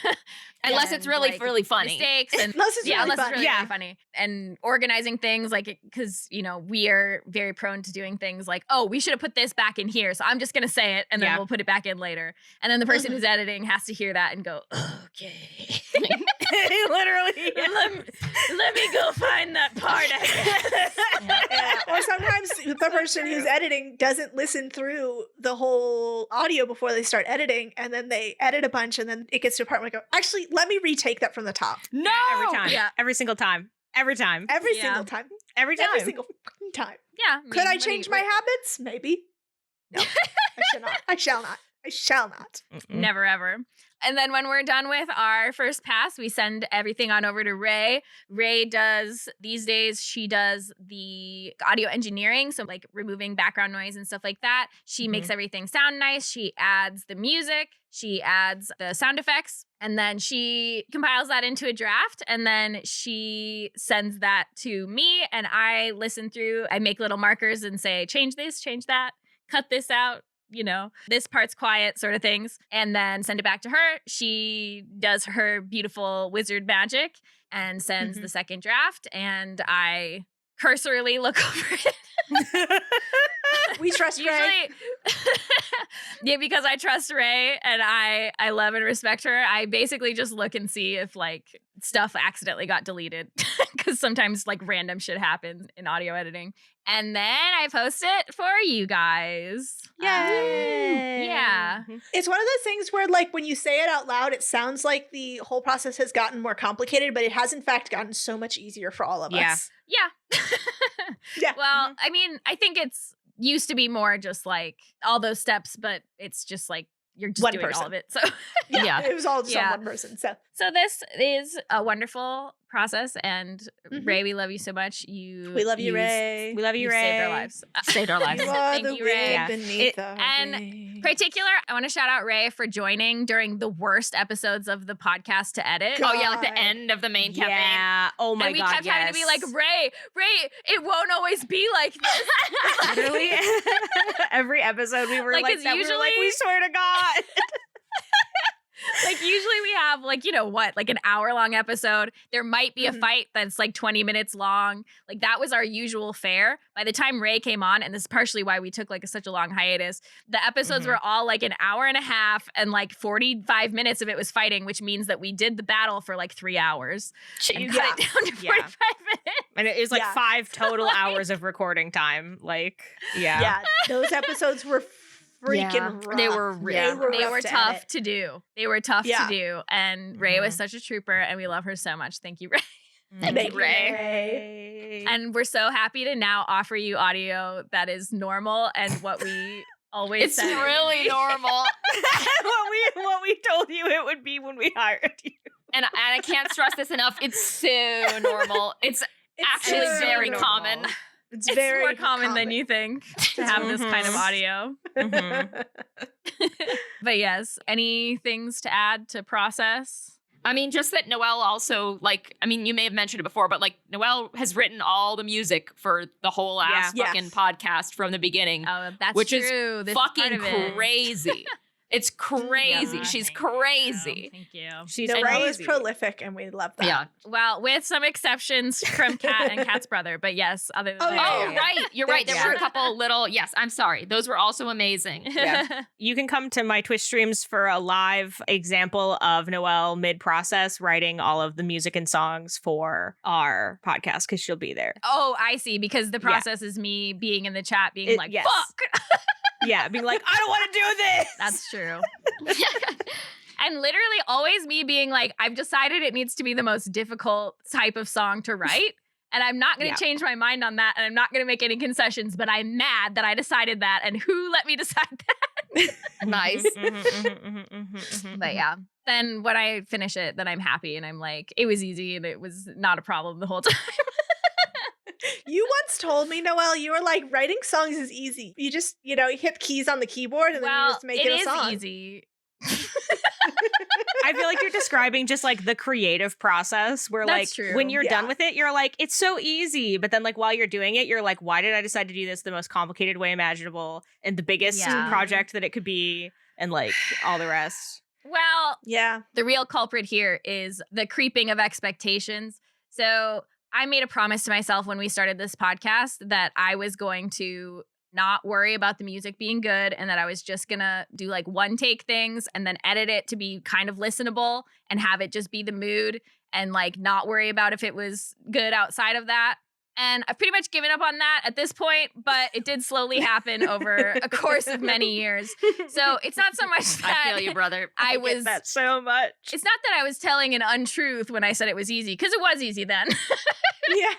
Unless it's really, like, really funny. Mistakes and Unless it's really unless funny. it's really, really funny. And organizing things like, because, you know, we are very prone to doing things like, oh, we should have put this back in here. So I'm just going to say it and then we'll put it back in later. And then the person who's editing has to hear that and go, okay. Literally. Let me go find that part. Yeah. Or sometimes the person who's editing doesn't listen through the whole audio before they start editing, and then they edit a bunch, and then it gets to a part where I go, actually, let me retake that from the top. No! Every time. Yeah. Every single time. Every time. Every Yeah. single time. Every time. Every single fucking time. Yeah. Could I change my habits? Maybe. No, I shall not. I shall not. I shall not. Never ever. And then when we're done with our first pass, we send everything on over to Ray. Ray does, these days, she does the audio engineering. So like removing background noise and stuff like that. She makes everything sound nice. She adds the music. She adds the sound effects. And then she compiles that into a draft. And then she sends that to me. And I listen through, I make little markers and say, change this, change that, cut this out. You know, this part's quiet sort of things, and then send it back to her. She does her beautiful wizard magic and sends the second draft, and I cursorily look over it. We trust Ray. Yeah, because I trust Ray and I love and respect her. I basically just look and see if like stuff accidentally got deleted because sometimes like random shit happens in audio editing. And then I post it for you guys. Yay! Yeah. It's one of those things where, like, when you say it out loud, it sounds like the whole process has gotten more complicated, but it has, in fact, gotten so much easier for all of us. Yeah. Yeah. Well, I mean, I think it's used to be more just like all those steps, but it's just like you're just One doing person. all of it. So Yeah. It was all just Yeah. on one person. So this is a wonderful process, and Ray, we love you so much. we love you, Ray. We love you, You Ray. saved our lives. Saved our lives. You are Thank the you, Ray. wind beneath the and wing. Particular, I want to shout out Ray for joining during the worst episodes of the podcast to edit. God. Oh, yeah, like the end of the main campaign. Yeah. Oh my And we god. kept having to be like, Ray, it won't always be like this. Literally every episode we were Like, like 'cause that. We were like, usually- we swear to God. Like usually we have like, you know what, like an hour-long episode. There might be a fight that's like 20 minutes long. Like that was our usual fare. By the time Ray came on, and this is partially why we took like such a long hiatus, the episodes were all like an hour and a half, and like 45 minutes of it was fighting, which means that we did the battle for like 3 hours and Jeez. cut it down to 45 minutes. And it was like Yeah. 5 total hours of recording time. Like, yeah. Yeah, those episodes were freaking Yeah. rough. They were real. They were, They rough were to tough edit. to do. They were tough Yeah. to do. And Ray was such a trooper, and we love her so much. Thank you, Ray. Thank you, Ray. Ray. And we're so happy to now offer you audio that is normal and what we always It's said. really normal. what we told you it would be when we hired you. And I can't stress this enough. It's so normal. It's actually so very normal. common. It's It's very more common than you think to have this kind of audio. But yes, any things to add to process? I mean, just that Noelle also, like, I mean, you may have mentioned it before, but like Noelle has written all the music for the whole ass Yeah. fucking Yes. podcast from the beginning, Oh, that's which is true. This part fucking of it. crazy. It's crazy. Yeah, She's thank you. crazy. Thank you. She's No, Ray is crazy. prolific, and we love that. Yeah. Well, with some exceptions from Kat and Kat's brother, but yes, other than Oh, that. yeah, Oh, yeah. right. You're right. There Yeah. were a couple little, yes, I'm sorry. Those were also amazing. Yeah. You can come to my Twitch streams for a live example of Noelle mid-process writing all of the music and songs for our podcast, because she'll be there. Oh, I see. Because the process is me being in the chat, being like, yes. fuck. Yeah, being like, I don't want to do this. That's true. And literally always me being like, I've decided it needs to be the most difficult type of song to write. And I'm not going to change my mind on that. And I'm not going to make any concessions. But I'm mad that I decided that. And who let me decide that? Nice. But yeah, then when I finish it, then I'm happy. And I'm like, it was easy and it was not a problem the whole time. You once told me, Noelle, you were like, writing songs is easy. You just, you hit keys on the keyboard and then you just make it a song. It is easy. I feel like you're describing just like the creative process where That's like true. when you're done with it, you're like, it's so easy. But then like while you're doing it, you're like, why did I decide to do this the most complicated way imaginable and the biggest project that it could be and like all the rest? Well, yeah. The real culprit here is the creeping of expectations. So I made a promise to myself when we started this podcast that I was going to not worry about the music being good and that I was just gonna do like one take things and then edit it to be kind of listenable and have it just be the mood and like not worry about if it was good outside of that. And I've pretty much given up on that at this point, but it did slowly happen over a course of many years. So it's not so much that I feel you, brother. I get that so much. It's not that I was telling an untruth when I said it was easy, because it was easy then. Yeah.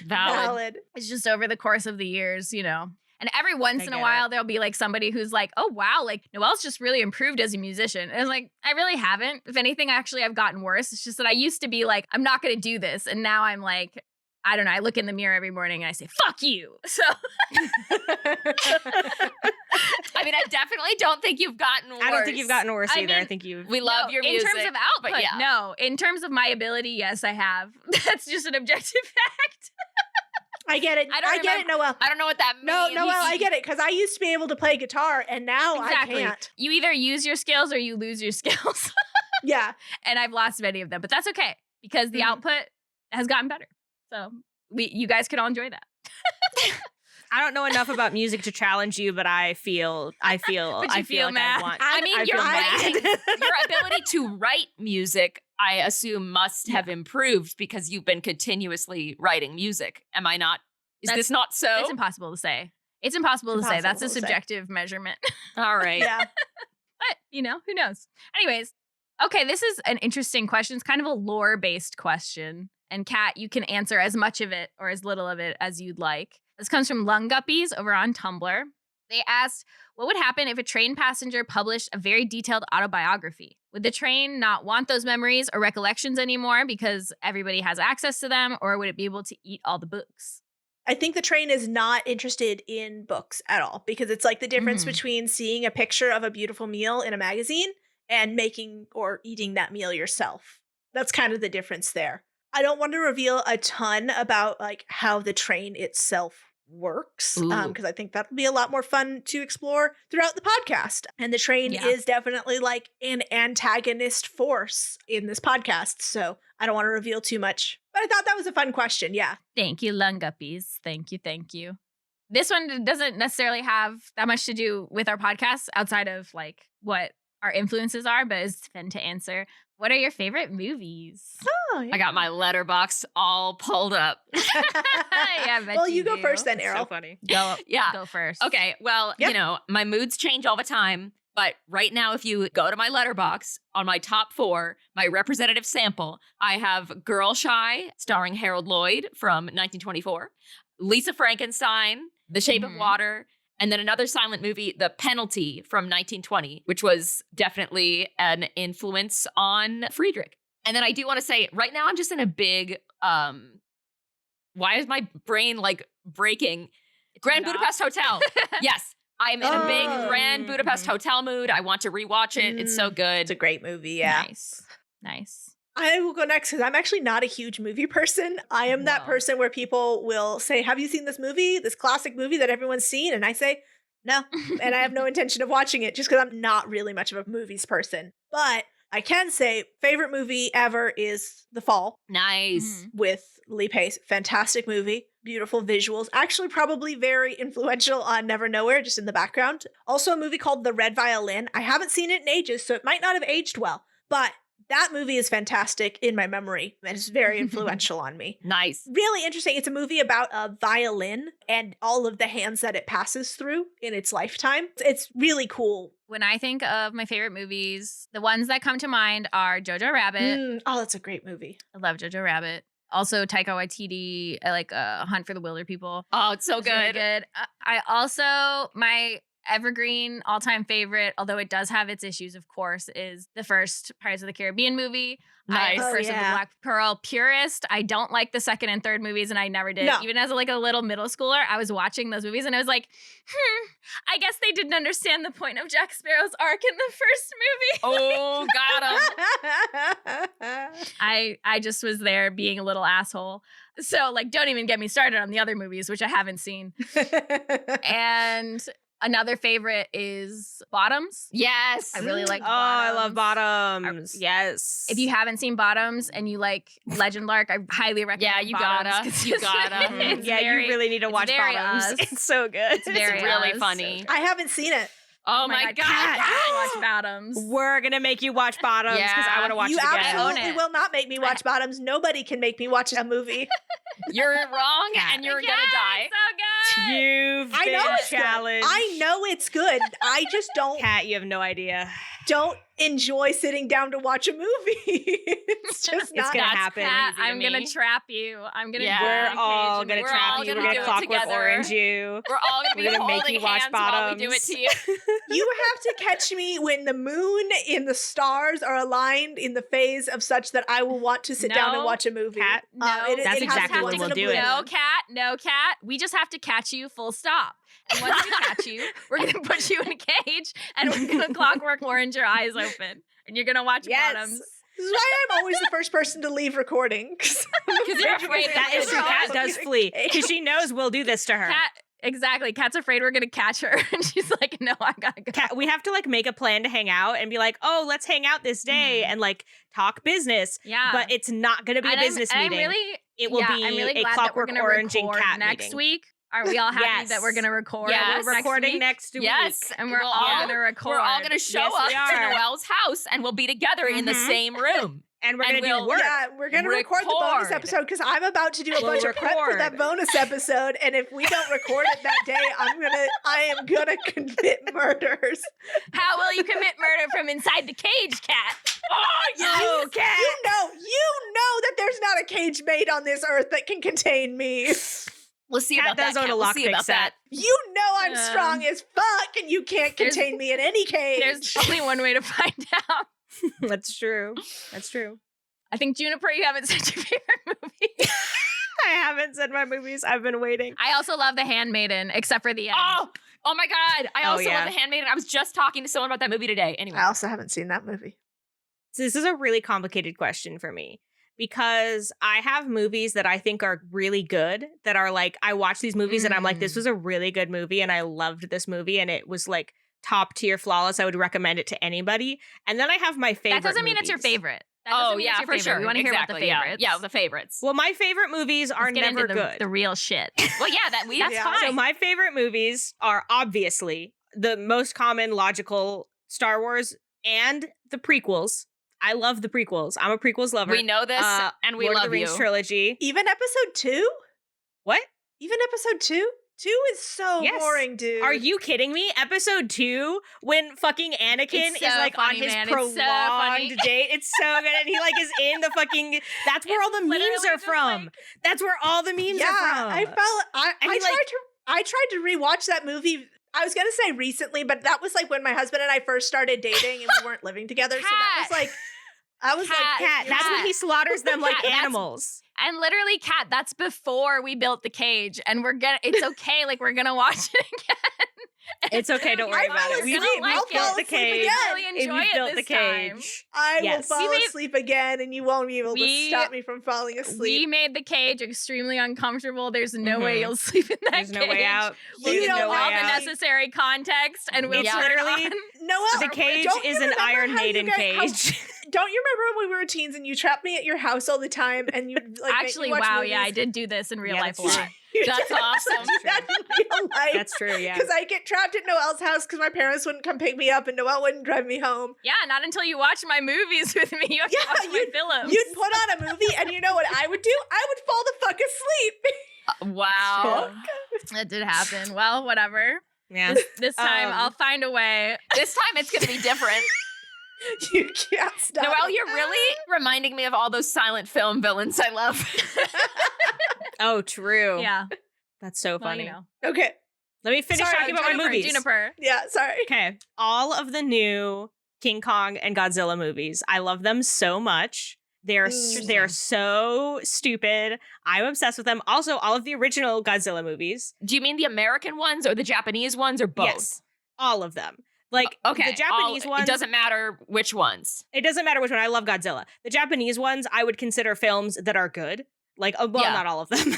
Valid. It's just over the course of the years, And every once in a while, there'll be like somebody who's like, oh, wow, like Noelle's just really improved as a musician. And it's like, I really haven't. If anything, actually, I've gotten worse. It's just that I used to be like, I'm not going to do this. And now I'm like, I don't know. I look in the mirror every morning and I say, fuck you. So I mean, I definitely don't think you've gotten worse. I don't think you've gotten worse either. mean, I think you've. We love your music. In terms of output, but yeah. no. In terms of my ability, yes, I have. That's just an objective fact. I get it. I get it, Noelle. I don't know what that means. No, Noelle, I get it. Because I used to be able to play guitar and now Exactly. I can't. You either use your skills or you lose your skills. Yeah. And I've lost many of them. But that's okay because the output has gotten better. So you guys can all enjoy that. I don't know enough about music to challenge you, but I feel But you I feel like mad. I want. I mean, your feel ability to write music, I assume, must have improved because you've been continuously writing music. Am I not? Is this not so? It's impossible to say. It's impossible to say. That's a subjective measurement. All right. Yeah. But, who knows? Anyways, okay, this is an interesting question. It's kind of a lore-based question. And Kat, you can answer as much of it or as little of it as you'd like. This comes from Lung Guppies over on Tumblr. They asked, what would happen if a train passenger published a very detailed autobiography? Would the train not want those memories or recollections anymore because everybody has access to them, or would it be able to eat all the books? I think the train is not interested in books at all because it's like the difference between seeing a picture of a beautiful meal in a magazine and making or eating that meal yourself. That's kind of the difference there. I don't want to reveal a ton about like how the train itself works because I think that'll be a lot more fun to explore throughout the podcast. And the train is definitely like an antagonist force in this podcast. So I don't want to reveal too much. But I thought that was a fun question. Yeah. Thank you, Lung Guppies. Thank you. This one doesn't necessarily have that much to do with our podcast outside of like what our influences are, but it's fun to answer. What are your favorite movies? Oh, yeah. I got my letterbox all pulled up. Yeah, well, you go first then, Errol. So funny. Go first. Okay, well, my moods change all the time. But right now, if you go to my letterbox, on my top 4, my representative sample, I have Girl Shy, starring Harold Lloyd from 1924, Lisa Frankenstein, The Shape of Water, and then another silent movie, The Penalty from 1920, which was definitely an influence on Friedrich. And then I do want to say, right now I'm just in a big, why is my brain like breaking? Grand Budapest Hotel. Yes, I'm in a big Grand Budapest Hotel mood. I want to rewatch it. It's so good. It's a great movie, yeah. Nice. I will go next because I'm actually not a huge movie person. I am that person where people will say, have you seen this movie, this classic movie that everyone's seen? And I say, no. And I have no intention of watching it just because I'm not really much of a movies person. But I can say favorite movie ever is The Fall. Nice. With Lee Pace. Fantastic movie. Beautiful visuals. Actually probably very influential on Nevernowhere, just in the background. Also a movie called The Red Violin. I haven't seen it in ages, so it might not have aged well. But That movie is fantastic in my memory, and it's very influential on me. Nice. Really interesting. It's a movie about a violin and all of the hands that it passes through in its lifetime. It's really cool. When I think of my favorite movies, the ones that come to mind are Jojo Rabbit. Oh, that's a great movie. I love Jojo Rabbit. Also, Taika Waititi, I like Hunt for the Wilder People. Oh, it's so It's really good. good. I also, my evergreen all-time favorite, although it does have its issues, of course, is the first Pirates of the Caribbean movie. Nice. I'm Oh, Curse of the yeah. Black Pearl purist. I don't like the second and third movies, and I never did. No. Even as like a little middle schooler, I was watching those movies, and I was like, I guess they didn't understand the point of Jack Sparrow's arc in the first movie. Oh, got him. I just was there being a little asshole. So like, don't even get me started on the other movies, which I haven't seen. And another favorite is Bottoms. Yes. I really like Oh, I love Bottoms. Bottoms. Yes. If you haven't seen Bottoms and you like Legend Lark, I highly recommend. Yeah, you Bottoms, gotta. 'cause You it's- gotta. it's yeah, very- you really need to it's watch very Bottoms. us. It's so good. It's very really us. funny. I haven't seen it. Oh my God. Kat, watch Bottoms. We're gonna make you watch Bottoms because I Yeah. want to watch You it again. absolutely own it. will not make me watch Bottoms. Nobody can make me watch a movie. You're wrong Kat. and you're Yeah, gonna die. it's so good. You've I know been it's good. challenged. I know it's good. I just Kat, you have no idea. don't enjoy sitting down to watch a movie. It's just It's not. gonna That's happen. Kat, Easy to I'm gonna me. trap you. I'm gonna. Yeah. do We're it on all Cage gonna and we're trap all you. We're gonna gonna do it clockwork together. orange you. We're all gonna be We're gonna make holding you watch hands while we do it Bottoms. to you. You have to catch me when the moon and the stars are aligned in the phase of such that I will want to sit down and No. watch a movie. Kat, No, it that's has exactly to when be we'll in a do blue it. moon. No, Kat. We just have to catch you. Full stop. And once we catch you, we're gonna put you in a cage and we're gonna clockwork orange your eyes open, and you're gonna watch Yes. Bottoms. This is why I'm always the first person to leave recording. Because you're afraid That is true. We're all Kat does flee because she knows we'll do this to her. Kat, exactly. Kat's afraid we're gonna catch her, and she's like, "No, I gotta go." Kat, we have to like make a plan to hang out and be like, oh, let's hang out this day and like talk business. Yeah, But it's not going to be a And business I'm meeting. really, It will be I'm really a glad that we're clockwork gonna orange and record cat next meeting. week. Are we all happy Yes. that we're gonna record? Yes. We're recording week? next week. Yes. And we're We'll all all- gonna record. We're all gonna show Yes, up we to are. Noelle's house and we'll be together in the Mhm. same room. And we're And going to do we'll- work. yeah, we're going to record the bonus Record. episode because I'm about to do a We'll bunch of prep for record. that bonus episode. And if we don't record it that day, I am gonna commit murders. How will you commit murder from inside the cage, Kat? Oh, Kat. You know that there's not a cage made on this earth that can contain me. We'll see Kat about that. does own a Kat. We'll see lockpick about set. that. You know I'm Yeah. strong as fuck, and you can't There's- contain me in any cage. There's only one way to find out. That's true. That's true. I think Juniper, you haven't said your favorite movie. I haven't said my movies. I've been waiting. I also love The Handmaiden, except for the end. Oh my God. I Oh, also yeah. love The Handmaiden. I was just talking to someone about that movie today. Anyway. I also haven't seen that movie. So this is a really complicated question for me because I have movies that I think are really good that are like, I watch these movies and I'm like, this was a really good movie and I loved this movie and it was like top tier flawless. I would recommend it to anybody. And then I have my favorite That doesn't mean it's your movies. favorite. That doesn't mean it's your for favorite. sure. We want to hear about the Exactly, favorites. Yeah, the favorites. Well, my favorite movies are Let's get never into the, good. the real shit. Well, yeah, that's Yeah. fine. So my favorite movies are obviously the most common logical Star Wars and the prequels. I love the prequels. I'm a prequels lover. we know this and we Lord of love the Rings you. trilogy. Even episode 2? What? Even episode 2? 2 is so Yes. boring, dude. Are you kidding me? Episode 2, when fucking Anakin It's is so like funny, on his man. It's so prolonged funny. date. It's so good. And he like is in the fucking that's where all the memes literally are just, from. like- That's where all the memes Yeah, are from. I felt I And he, tried to rewatch that movie. I was gonna say recently, but that was like when my husband and I first started dating and we weren't living together. So that was Kat. like Cat, that's when he slaughters them like Cat, that's- animals. And literally, Kat, that's before we built the cage. And it's okay. Like, we're going to watch it again. It's okay, don't worry I about fell it. asleep. We've I'll built fall the asleep cage. again. Really enjoy We've it built the this time. cage. I Yes. will fall We made- asleep again, and you won't be able to We- stop me from falling asleep. We made the cage extremely uncomfortable. There's no way Mhm. you'll sleep in that There's cage. no way out. We'll You give don't you all want the me. necessary context, and we'll It's turn literally- it on. Noelle, The cage don't you is an remember Iron how you Maiden guys- how- cage. Don't you remember when we were teens and you trapped me at your house all the time and you like Actually, make me watch wow, movies? yeah, I did do this in real Yeah, life a that's lot. true. That's awesome. That's real life. That's true, yeah. Because I get trapped at Noelle's house because my parents wouldn't come pick me up and Noelle wouldn't drive me home. Yeah, not until you watch my movies with me. You have to watch my films. You'd put on a movie and you know what I would do? I would fall the fuck asleep. Wow. That did happen. Well, whatever. Yeah. This time I'll find a way. This time it's going to be different. You can't stop. Noelle, it. you're really reminding me of all those silent film villains I love. Oh, true. Yeah. That's so Well, funny. you know. Okay. Let me finish Sorry, talking about my Juniper, movies. Juniper. Yeah, sorry. Okay. All of the new King Kong and Godzilla movies, I love them so much. They're so stupid. I'm obsessed with them. Also, all of the original Godzilla movies. Do you mean the American ones or the Japanese ones or both? Yes. All of them. Like Okay. the Japanese ones. It doesn't matter which ones. It doesn't matter which one. I love Godzilla. The Japanese ones, I would consider films that are good. Like, well, Yeah. not all of them,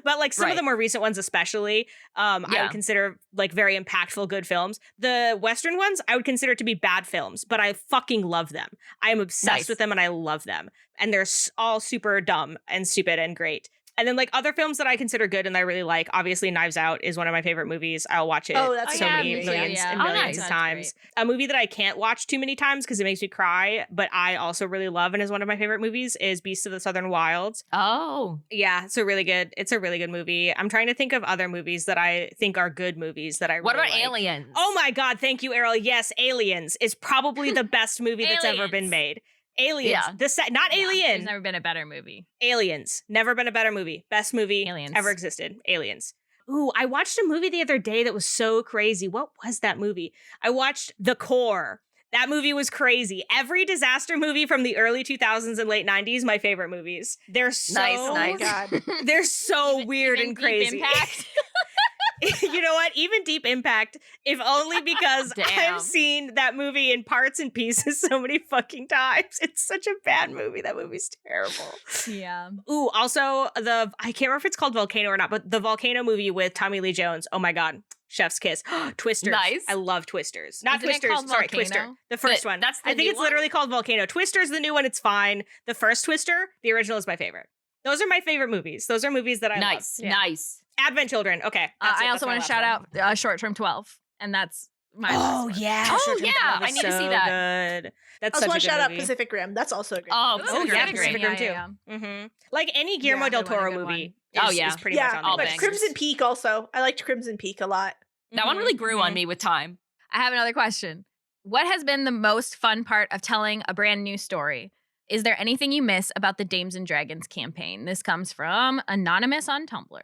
but like some of Right. the more recent ones, especially, I Yeah. would consider like very impactful, good films. The Western ones, I would consider to be bad films, but I fucking love them. I am obsessed Nice. with them and I love them. And they're all super dumb and stupid and great. And then like other films that I consider good and that I really like, obviously Knives Out is one of my favorite movies. I'll watch it Oh, that's so yeah, many me too, millions yeah. and Oh, millions nice. of That's times. A movie that I can't watch too many times because it makes me cry, but I also really love and is one of my favorite movies is Beasts of the Southern Wild. Oh. Yeah, it's a really good movie. I'm trying to think of other movies that I think are good movies that I What really about like. Aliens? Oh my god, thank you, Errol. Yes, Aliens is probably the best movie that's ever been Aliens. made. Aliens. Yeah. Not Yeah, Alien. There's never been a better movie. Aliens. Never been a better movie. Best movie Aliens. ever existed. Aliens. Ooh, I watched a movie the other day that was so crazy. What was that movie? I watched The Core. That movie was crazy. Every disaster movie from the early 2000s and late 90s, my favorite movies. They're so Nice. God. They're so weird Even and Deep crazy. Impact. You know what? Even Deep Impact, if only because Damn. I've seen that movie in parts and pieces so many fucking times. It's such a bad movie. That movie's terrible. Yeah. Ooh, also I can't remember if it's called Volcano or not, but the Volcano movie with Tommy Lee Jones. Oh my god. Chef's kiss. Twisters. Nice. I love Twisters. Not Isn't it Twisters. called Sorry, Volcano? Twister. The first But one. that's the I think new it's one? literally called Volcano. Twister's the new one. It's fine. The first Twister, the original is my favorite. Those are my favorite movies. Those are movies that I Nice. love. Nice. Advent Children. Okay. that's it. I That's also my want last to shout one. out Short Term 12, and that's my last Oh one. yeah. Oh, Short Term yeah, Love is I need to see so that. Good. That's I such also a want good to shout out movie. Pacific Rim. That's also a great. Oh, movie. Oh Pacific yeah, Rim's Pacific great. Rim too. Yeah. Mm-hmm. Like any Guillermo Yeah, del good one, Toro good movie. one. Oh, Is, yeah. is pretty much Yeah, on all the like list. Crimson Peak also. I liked Crimson Peak a lot. That one really grew on me with time. I have another question. What has been the most fun part of telling a brand new story? Is there anything you miss about the Dames and Dragons campaign? This comes from Anonymous on Tumblr.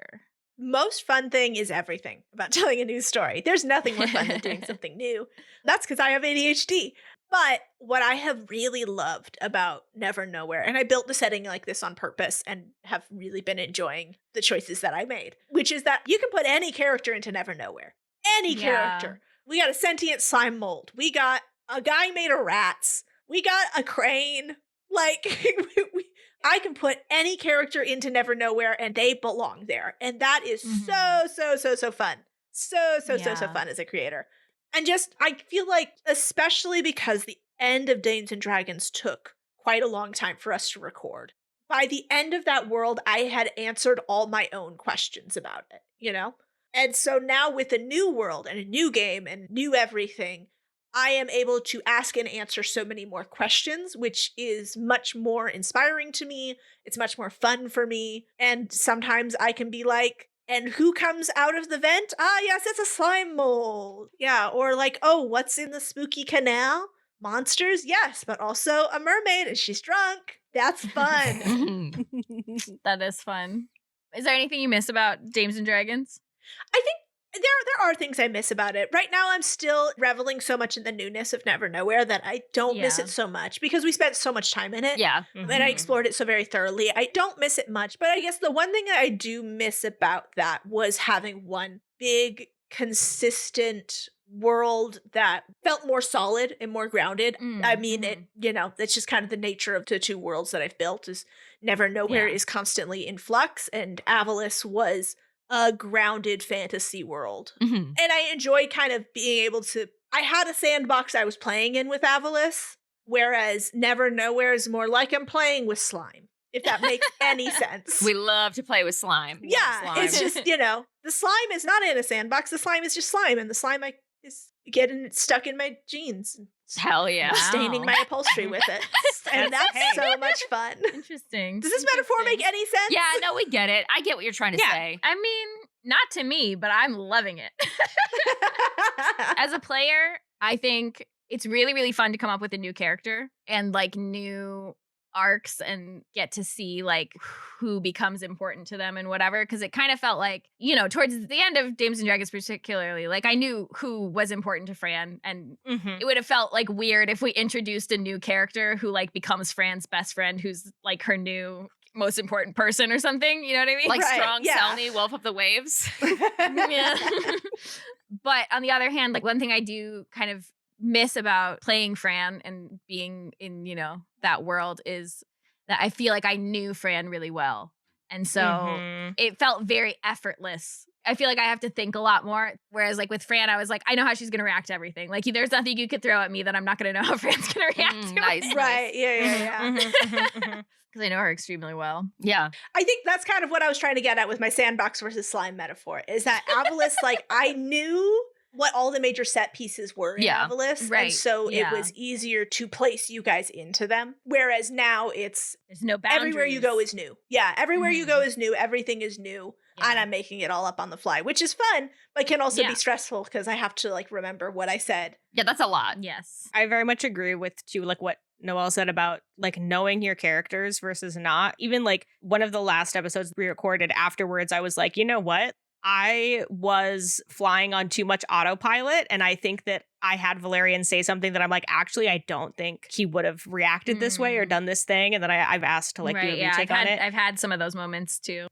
Most fun thing is everything about telling a new story. There's nothing more fun than doing something new. That's because I have ADHD. But what I have really loved about Nevernowhere, and I built the setting like this on purpose and have really been enjoying the choices that I made, which is that you can put any character into Nevernowhere. Any Yeah. character. We got a sentient slime mold. We got a guy made of rats. We got a crane. Like, I can put any character into Nevernowhere and they belong there. And that is so fun. So Yeah. fun as a creator. And just, I feel like, especially because the end of Danes and Dragons took quite a long time for us to record. By the end of that world, I had answered all my own questions about it, you know? And so now with a new world and a new game and new everything, I am able to ask and answer so many more questions, which is much more inspiring to me. It's much more fun for me. And sometimes I can be like, and who comes out of the vent? Ah, yes, it's a slime mold. Yeah, or like, oh, what's in the spooky canal? Monsters? Yes, but also a mermaid and she's drunk. That's fun. That is fun. Is there anything you miss about Dames and Dragons? I think there are things I miss about it. Right now, I'm still reveling so much in the newness of Nevernowhere that I don't miss Yeah. it so much because we spent so much time in it. Yeah. And I explored it so very thoroughly. I don't miss it much, but I guess the one thing that I do miss about that was having one big, consistent world that felt more solid and more grounded. I mean, it, you know, that's just kind of the nature of the two worlds that I've built is Nevernowhere Yeah. is constantly in flux and Avalis was a grounded fantasy world. Mhm. And I enjoy kind of being able to, I had a sandbox I was playing in with Avalis, whereas Nevernowhere is more like I'm playing with slime. if that makes any sense. We love to play with slime. Love Yeah, slime. it's just, the slime is not in a sandbox. The slime is just slime, and the slime is getting stuck in my jeans. Hell yeah. Wow. Staining my upholstery with it. And that's so much fun. Interesting. Does this metaphor make any sense? Yeah, no, we get it. I get what you're trying to say. I mean, not to me, but I'm loving it. As a player, I think it's really, really fun to come up with a new character and like new arcs and get to see like who becomes important to them and whatever, because it kind of felt like, towards the end of Dames and Dragons particularly, like I knew who was important to Fran, and it would have felt like weird if we introduced a new character who like becomes Fran's best friend, who's like her new most important person or something, you know what I mean? Like Right, strong yeah. Selmy, Wolf of the Waves. Yeah. But on the other hand, like one thing I do kind of miss about playing Fran and being in, that world is that I feel like I knew Fran really well. And so it felt very effortless. I feel like I have to think a lot more. Whereas like with Fran, I was like, I know how she's going to react to everything. Like there's nothing you could throw at me that I'm not going to know how Fran's going to react to. Nice. it. Right. Yeah. Because I know her extremely well. Yeah. I think that's kind of what I was trying to get at with my sandbox versus slime metaphor, is that Avalis, like, I knew what all the major set pieces were in Yeah, Avalis, right, and so it yeah. was easier to place you guys into them. Whereas now it's There's no boundaries. everywhere you go is new. Yeah, everywhere you go is new. Everything is new, Yeah. and I'm making it all up on the fly, which is fun, but can also Yeah. be stressful because I have to like remember what I said. Yeah, that's a lot. Yes. I very much agree with too, like what Noelle said about like knowing your characters versus not. Even like one of the last episodes we recorded afterwards, I was like, you know what? I was flying on too much autopilot, and I think that I had Valerian say something that I'm like, actually, I don't think he would have reacted this way or done this thing, and then I've asked to like do a retake on it. I've had some of those moments too.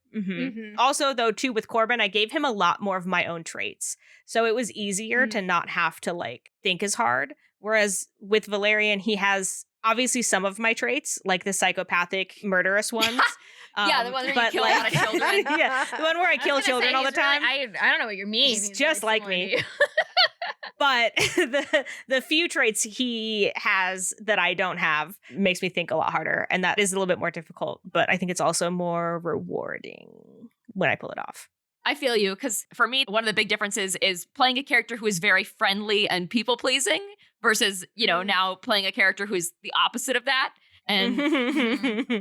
Also, though, too, with Corbin, I gave him a lot more of my own traits, so it was easier to not have to like think as hard. Whereas with Valerian, he has obviously some of my traits, like the psychopathic, murderous ones. Yeah, the one where you but, kill a lot of children. Yeah, the one where I kill children all the time. I don't know what you mean. He's just like me. But the few traits he has that I don't have makes me think a lot harder, and that is a little bit more difficult. But I think it's also more rewarding when I pull it off. I feel you, because for me, one of the big differences is playing a character who is very friendly and people-pleasing versus, now playing a character who's the opposite of that. And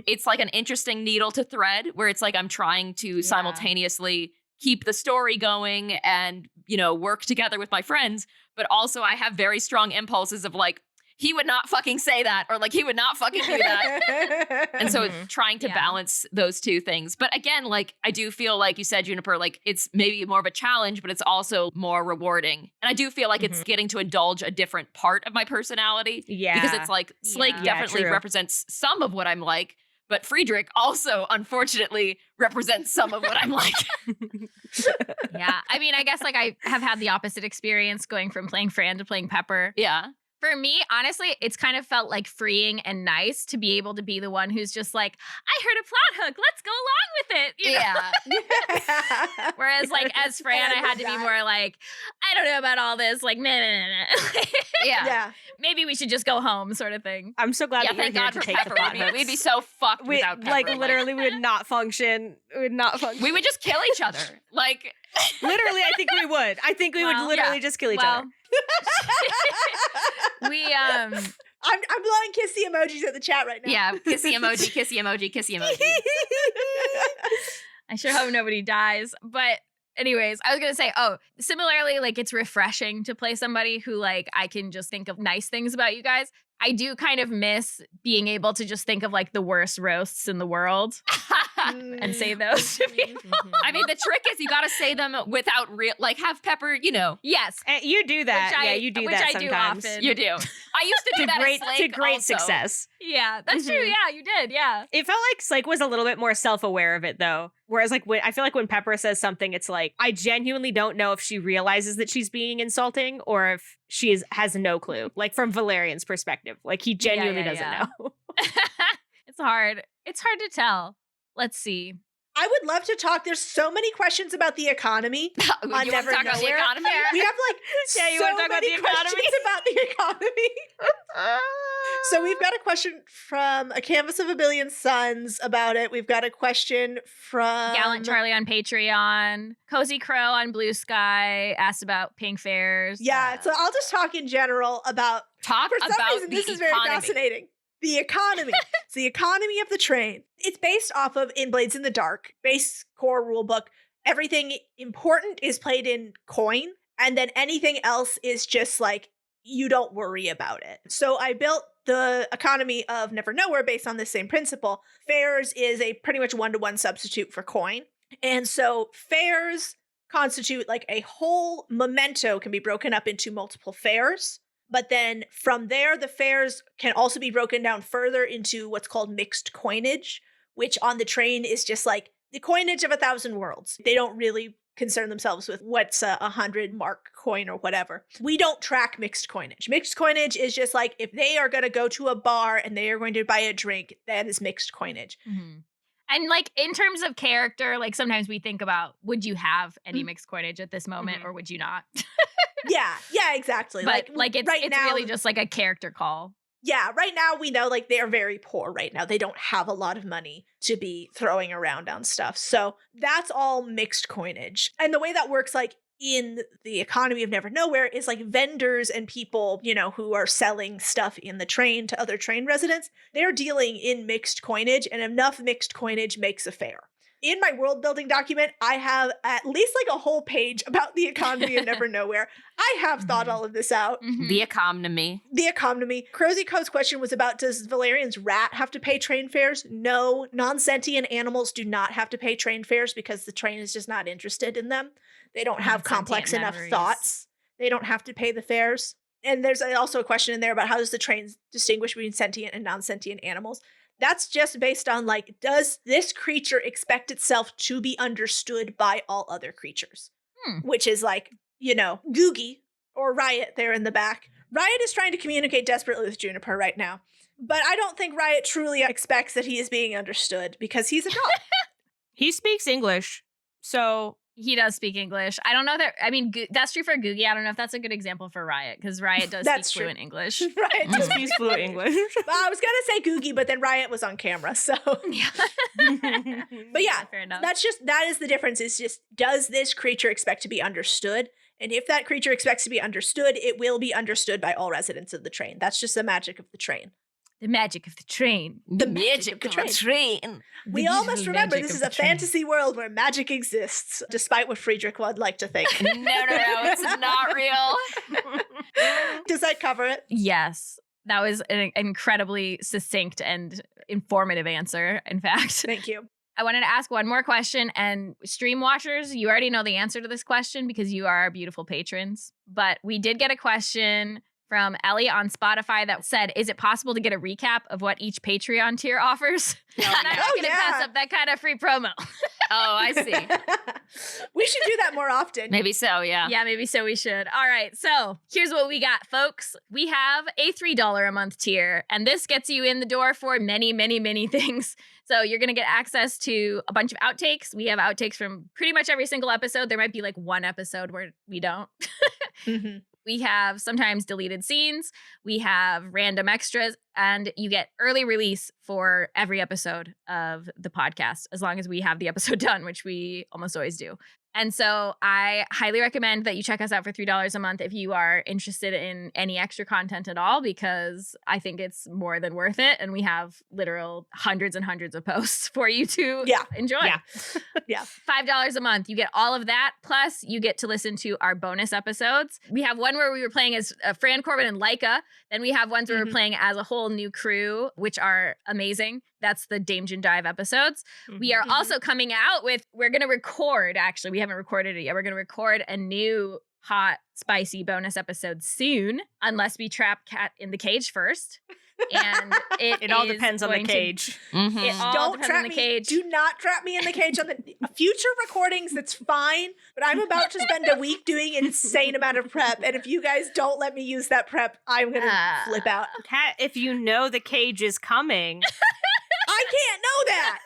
it's like an interesting needle to thread where it's like I'm trying to simultaneously keep the story going and, work together with my friends. But also I have very strong impulses of like, he would not fucking say that, or like he would not fucking do that. And so trying to balance those two things. But again, like I do feel like you said, Juniper, like it's maybe more of a challenge, but it's also more rewarding. And I do feel like it's getting to indulge a different part of my personality. Yeah. Because it's like Slake definitely represents some of what I'm like, but Friedrich also unfortunately represents some of what I'm like. Yeah. I mean, I guess like I have had the opposite experience going from playing Fran to playing Pepper. Yeah. For me, honestly, it's kind of felt like freeing and nice to be able to be the one who's just like, I heard a plot hook, let's go along with it. Yeah. Whereas like as Fran, I had to be more like, I don't know about all this, like, nah. Yeah. Maybe we should just go home, sort of thing. I'm so glad that you're Thank here God to for take Pepper. the plot We'd be so fucked without Pepper. Like literally, we would not function. We would not function. We would just kill each other. Like literally, I think we would. I think we would literally just kill each other. We I'm blowing kissy emojis at the chat right now. yeah, kissy emoji, kissy emoji, kissy emoji. I sure hope nobody dies. But anyways, I was going to say, similarly, like it's refreshing to play somebody who like I can just think of nice things about you guys. I do kind of miss being able to just think of like the worst roasts in the world and say those to people. I mean, the trick is you got to say them without like have Pepper, Yes. And you do that. Which You do which that I sometimes. do often. You do. I used to do that great, at Slake to great also. success. Yeah, that's true. Yeah, you did. Yeah. It felt like Slake was a little bit more self-aware of it, though. Whereas, like, I feel like when Pepper says something, it's like, I genuinely don't know if she realizes that she's being insulting or if she has no clue. Like, from Valerian's perspective. Like, he genuinely doesn't know. It's hard. It's hard to tell. Let's see. I would love to talk. There's so many questions about the economy. You want to talk about the Nevernowhere. economy? We have like Yeah, you so wanna talk about many the economy? questions about the economy. So we've got a question from A Canvas of a Billion Suns about it. We've got a question from Gallant Charlie on Patreon. Cozy Crow on Blue Sky asked about pink fairs. Yeah, so I'll just talk in general about. Talk For some about reason, the this is very economy. fascinating. The economy. It's the economy of the train. It's based off of In Blades in the Dark, base core rulebook. Everything important is played in coin, and then anything else is just like, you don't worry about it. So I built the economy of Nevernowhere based on the same principle. Fairs is a pretty much one-to-one substitute for coin. And so fairs constitute like a whole memento can be broken up into multiple fairs. But then from there, the fairs can also be broken down further into what's called mixed coinage, which on the train is just like the coinage of 1,000 worlds. They don't really concern themselves with what's a 100 mark coin or whatever. We don't track mixed coinage. Mixed coinage is just like if they are going to go to a bar and they are going to buy a drink, that is mixed coinage. Mhm. And like in terms of character, like sometimes we think about, would you have any mixed coinage at this moment or would you not? Yeah, exactly. But like it's now, really just like a character call. Yeah, right now we know like they're very poor right now. They don't have a lot of money to be throwing around on stuff. So that's all mixed coinage. And the way that works like in the economy of Nevernowhere is like vendors and people, you know, who are selling stuff in the train to other train residents, they're dealing in mixed coinage, and enough mixed coinage makes a fair. In my world building document, I have at least like a whole page about the economy of Nevernowhere. I have thought all of this out. Mhm. The economy. The economy. Crosy Co's question was about, does Valerian's rat have to pay train fares? No, non-sentient animals do not have to pay train fares because the train is just not interested in them. They don't have Non-sentient complex enough memories. thoughts. They don't have to pay the fares. And there's also a question in there about how does the train distinguish between sentient and non-sentient animals? That's just based on like, does this creature expect itself to be understood by all other creatures? Which is like, you know, Googie or Riot there in the back. Riot is trying to communicate desperately with Juniper right now. But I don't think Riot truly expects that he is being understood because he's a dog. He speaks English, so He does speak English. I don't know that. I mean, that's true for Googie. I don't know if that's a good example for Riot because Riot does That's speak true. fluent English. Riot just speaks fluent English. I was gonna say Googie, but then Riot was on camera, so. Yeah. But yeah, Fair enough. that is the difference. Is just, does this creature expect to be understood? And if that creature expects to be understood, it will be understood by all residents of the train. That's just the magic of the train. The magic of the train. The magic of the train. We all must remember this is a fantasy world where magic exists, despite what Friedrich would like to think. No, it's not real. Does that cover it? Yes. That was an incredibly succinct and informative answer, in fact. Thank you. I wanted to ask one more question, and stream watchers, you already know the answer to this question because you are our beautiful patrons. But we did get a question from Ellie on Spotify that said, is it possible to get a recap of what each Patreon tier offers? And I'm not going to pass up that kind of free promo. Oh, I see. We should do that more often. Maybe so, yeah. Yeah, maybe so we should. All right, so here's what we got, folks. We have a $3 a month tier, and this gets you in the door for many, many, many things. So you're going to get access to a bunch of outtakes. We have outtakes from pretty much every single episode. There might be like one episode where we don't. Mhm. We have sometimes deleted scenes. We have random extras, and you get early release for every episode of the podcast, as long as we have the episode done, which we almost always do. And so I highly recommend that you check us out for $3 a month if you are interested in any extra content at all, because I think it's more than worth it. And we have literal hundreds and hundreds of posts for you to enjoy. Yeah. $5 a month. You get all of that. Plus, you get to listen to our bonus episodes. We have one where we were playing as Fran Corbin and Leica. Then we have ones where we're playing as a whole new crew, which are amazing. That's the Damejin Dive episodes. We are also coming out with, we're going to record, actually, we haven't recorded it yet. We're going to record a new hot, spicy bonus episode soon, unless we trap Cat in the cage first. And It all depends on the cage. It all Don't depends trap on the me. cage. Do not trap me in the cage on the future recordings. That's fine, but I'm about to spend a week doing an insane amount of prep, and if you guys don't let me use that prep, I'm gonna flip out. Cat, if you know the cage is coming, I I can't know that.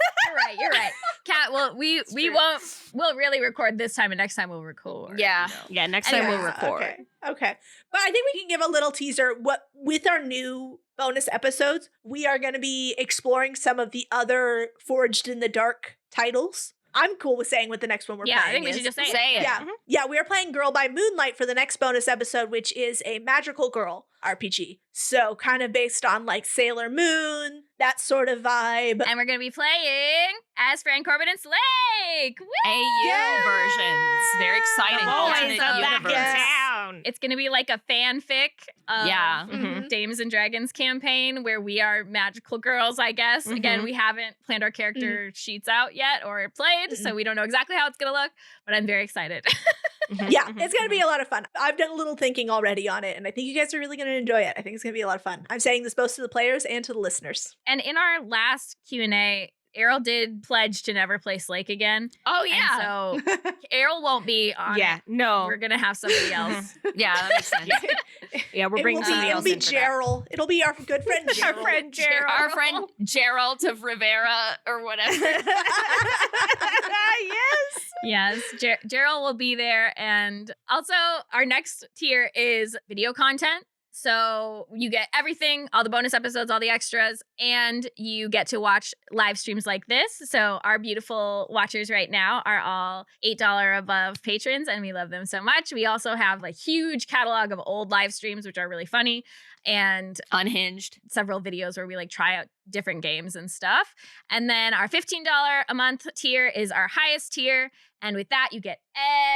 You're right. Kat, well, we'll really record this time, and next time we'll record. Yeah. Yeah, next time Anyway, we'll record. Okay. But I think we can give a little teaser. With our new bonus episodes, we are going to be exploring some of the other Forged in the Dark titles. I'm cool with saying what the next one we're playing I think we is. should just say Say it. Yeah, we are playing Girl by Moonlight for the next bonus episode, which is a magical girl RPG. So kind of based on like Sailor Moon, that sort of vibe. And we're going to be playing as Fran Corbin and Slake. Woo! AU versions. They're exciting. Boys Alternate are back in universe. town. It's going to be like a fanfic of Yeah. Mhm. Dames and Dragons campaign where we are magical girls, I guess. Again, we haven't planned our character sheets out yet or played, so we don't know exactly how it's going to look, but I'm very excited. Yeah, it's going to be a lot of fun. I've done a little thinking already on it, and I think you guys are really going to enjoy it. I think it's going to be a lot of fun. I'm saying this both to the players and to the listeners. And in our last Q&A, Errol did pledge to never play Slake again. Oh, yeah. And so Errol won't be on Yeah, it. no. We're going to have somebody else. Yeah, that makes sense. Yeah, we're bringing somebody It'll else be in for that. Gerald. It'll be our good friend Our Gerald. friend Gerald. Our friend Gerald of Rivera or whatever. Yes. Yes, Gerald will be there. And also, our next tier is video content. So you get everything, all the bonus episodes, all the extras, and you get to watch live streams like this. So our beautiful watchers right now are all $8 above patrons, and we love them so much. We also have like huge catalog of old live streams, which are really funny, and Unhinged. several videos where we like try out different games and stuff. And then our $15 a month tier is our highest tier. And with that, you get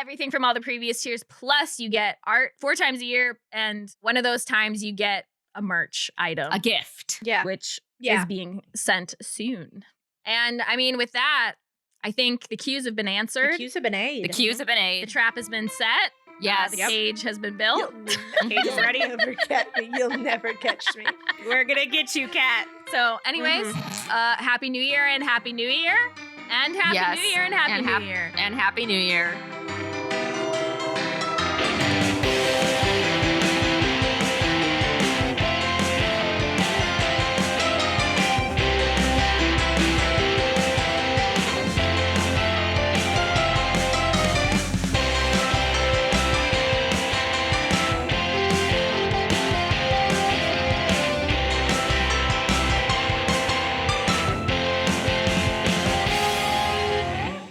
everything from all the previous tiers. Plus, you get art 4 times a year. And one of those times you get a merch item, A gift. Yeah. which Yeah. is being sent soon. And I mean, with that, I think the cues have been answered. The cues have been The aid. cues have been The aid. trap has been set. Yes. The cage has been built. Cage is ready. You'll never catch me. You'll never catch me. We're gonna get you, Kat. So, anyways, Happy New Year and Happy New Year. And Happy Yes. New Year and Happy And New hap- Year. And Happy New Year.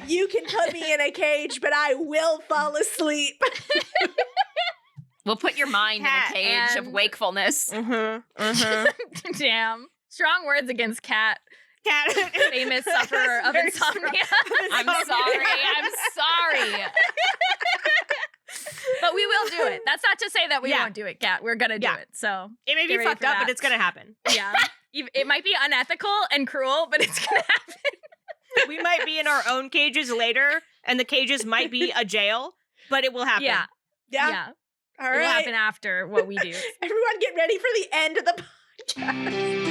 You can put me in a cage, but I will fall asleep. We'll put your mind Kat, in a cage of and- wakefulness. Damn. Strong words against Kat, Kat. famous sufferer of Very insomnia. I'm sorry. I'm sorry. But we will do it. That's not to say that we Yeah. won't do it, Kat. We're gonna do Yeah. it. So, It may Get be ready fucked for up, that. but it's gonna happen. yeah. It might be unethical and cruel, but it's gonna happen. We might be in our own cages later, and the cages might be a jail, but it will happen. Yeah. Yeah. All It will right. happen after what we do. Everyone get ready for the end of the podcast.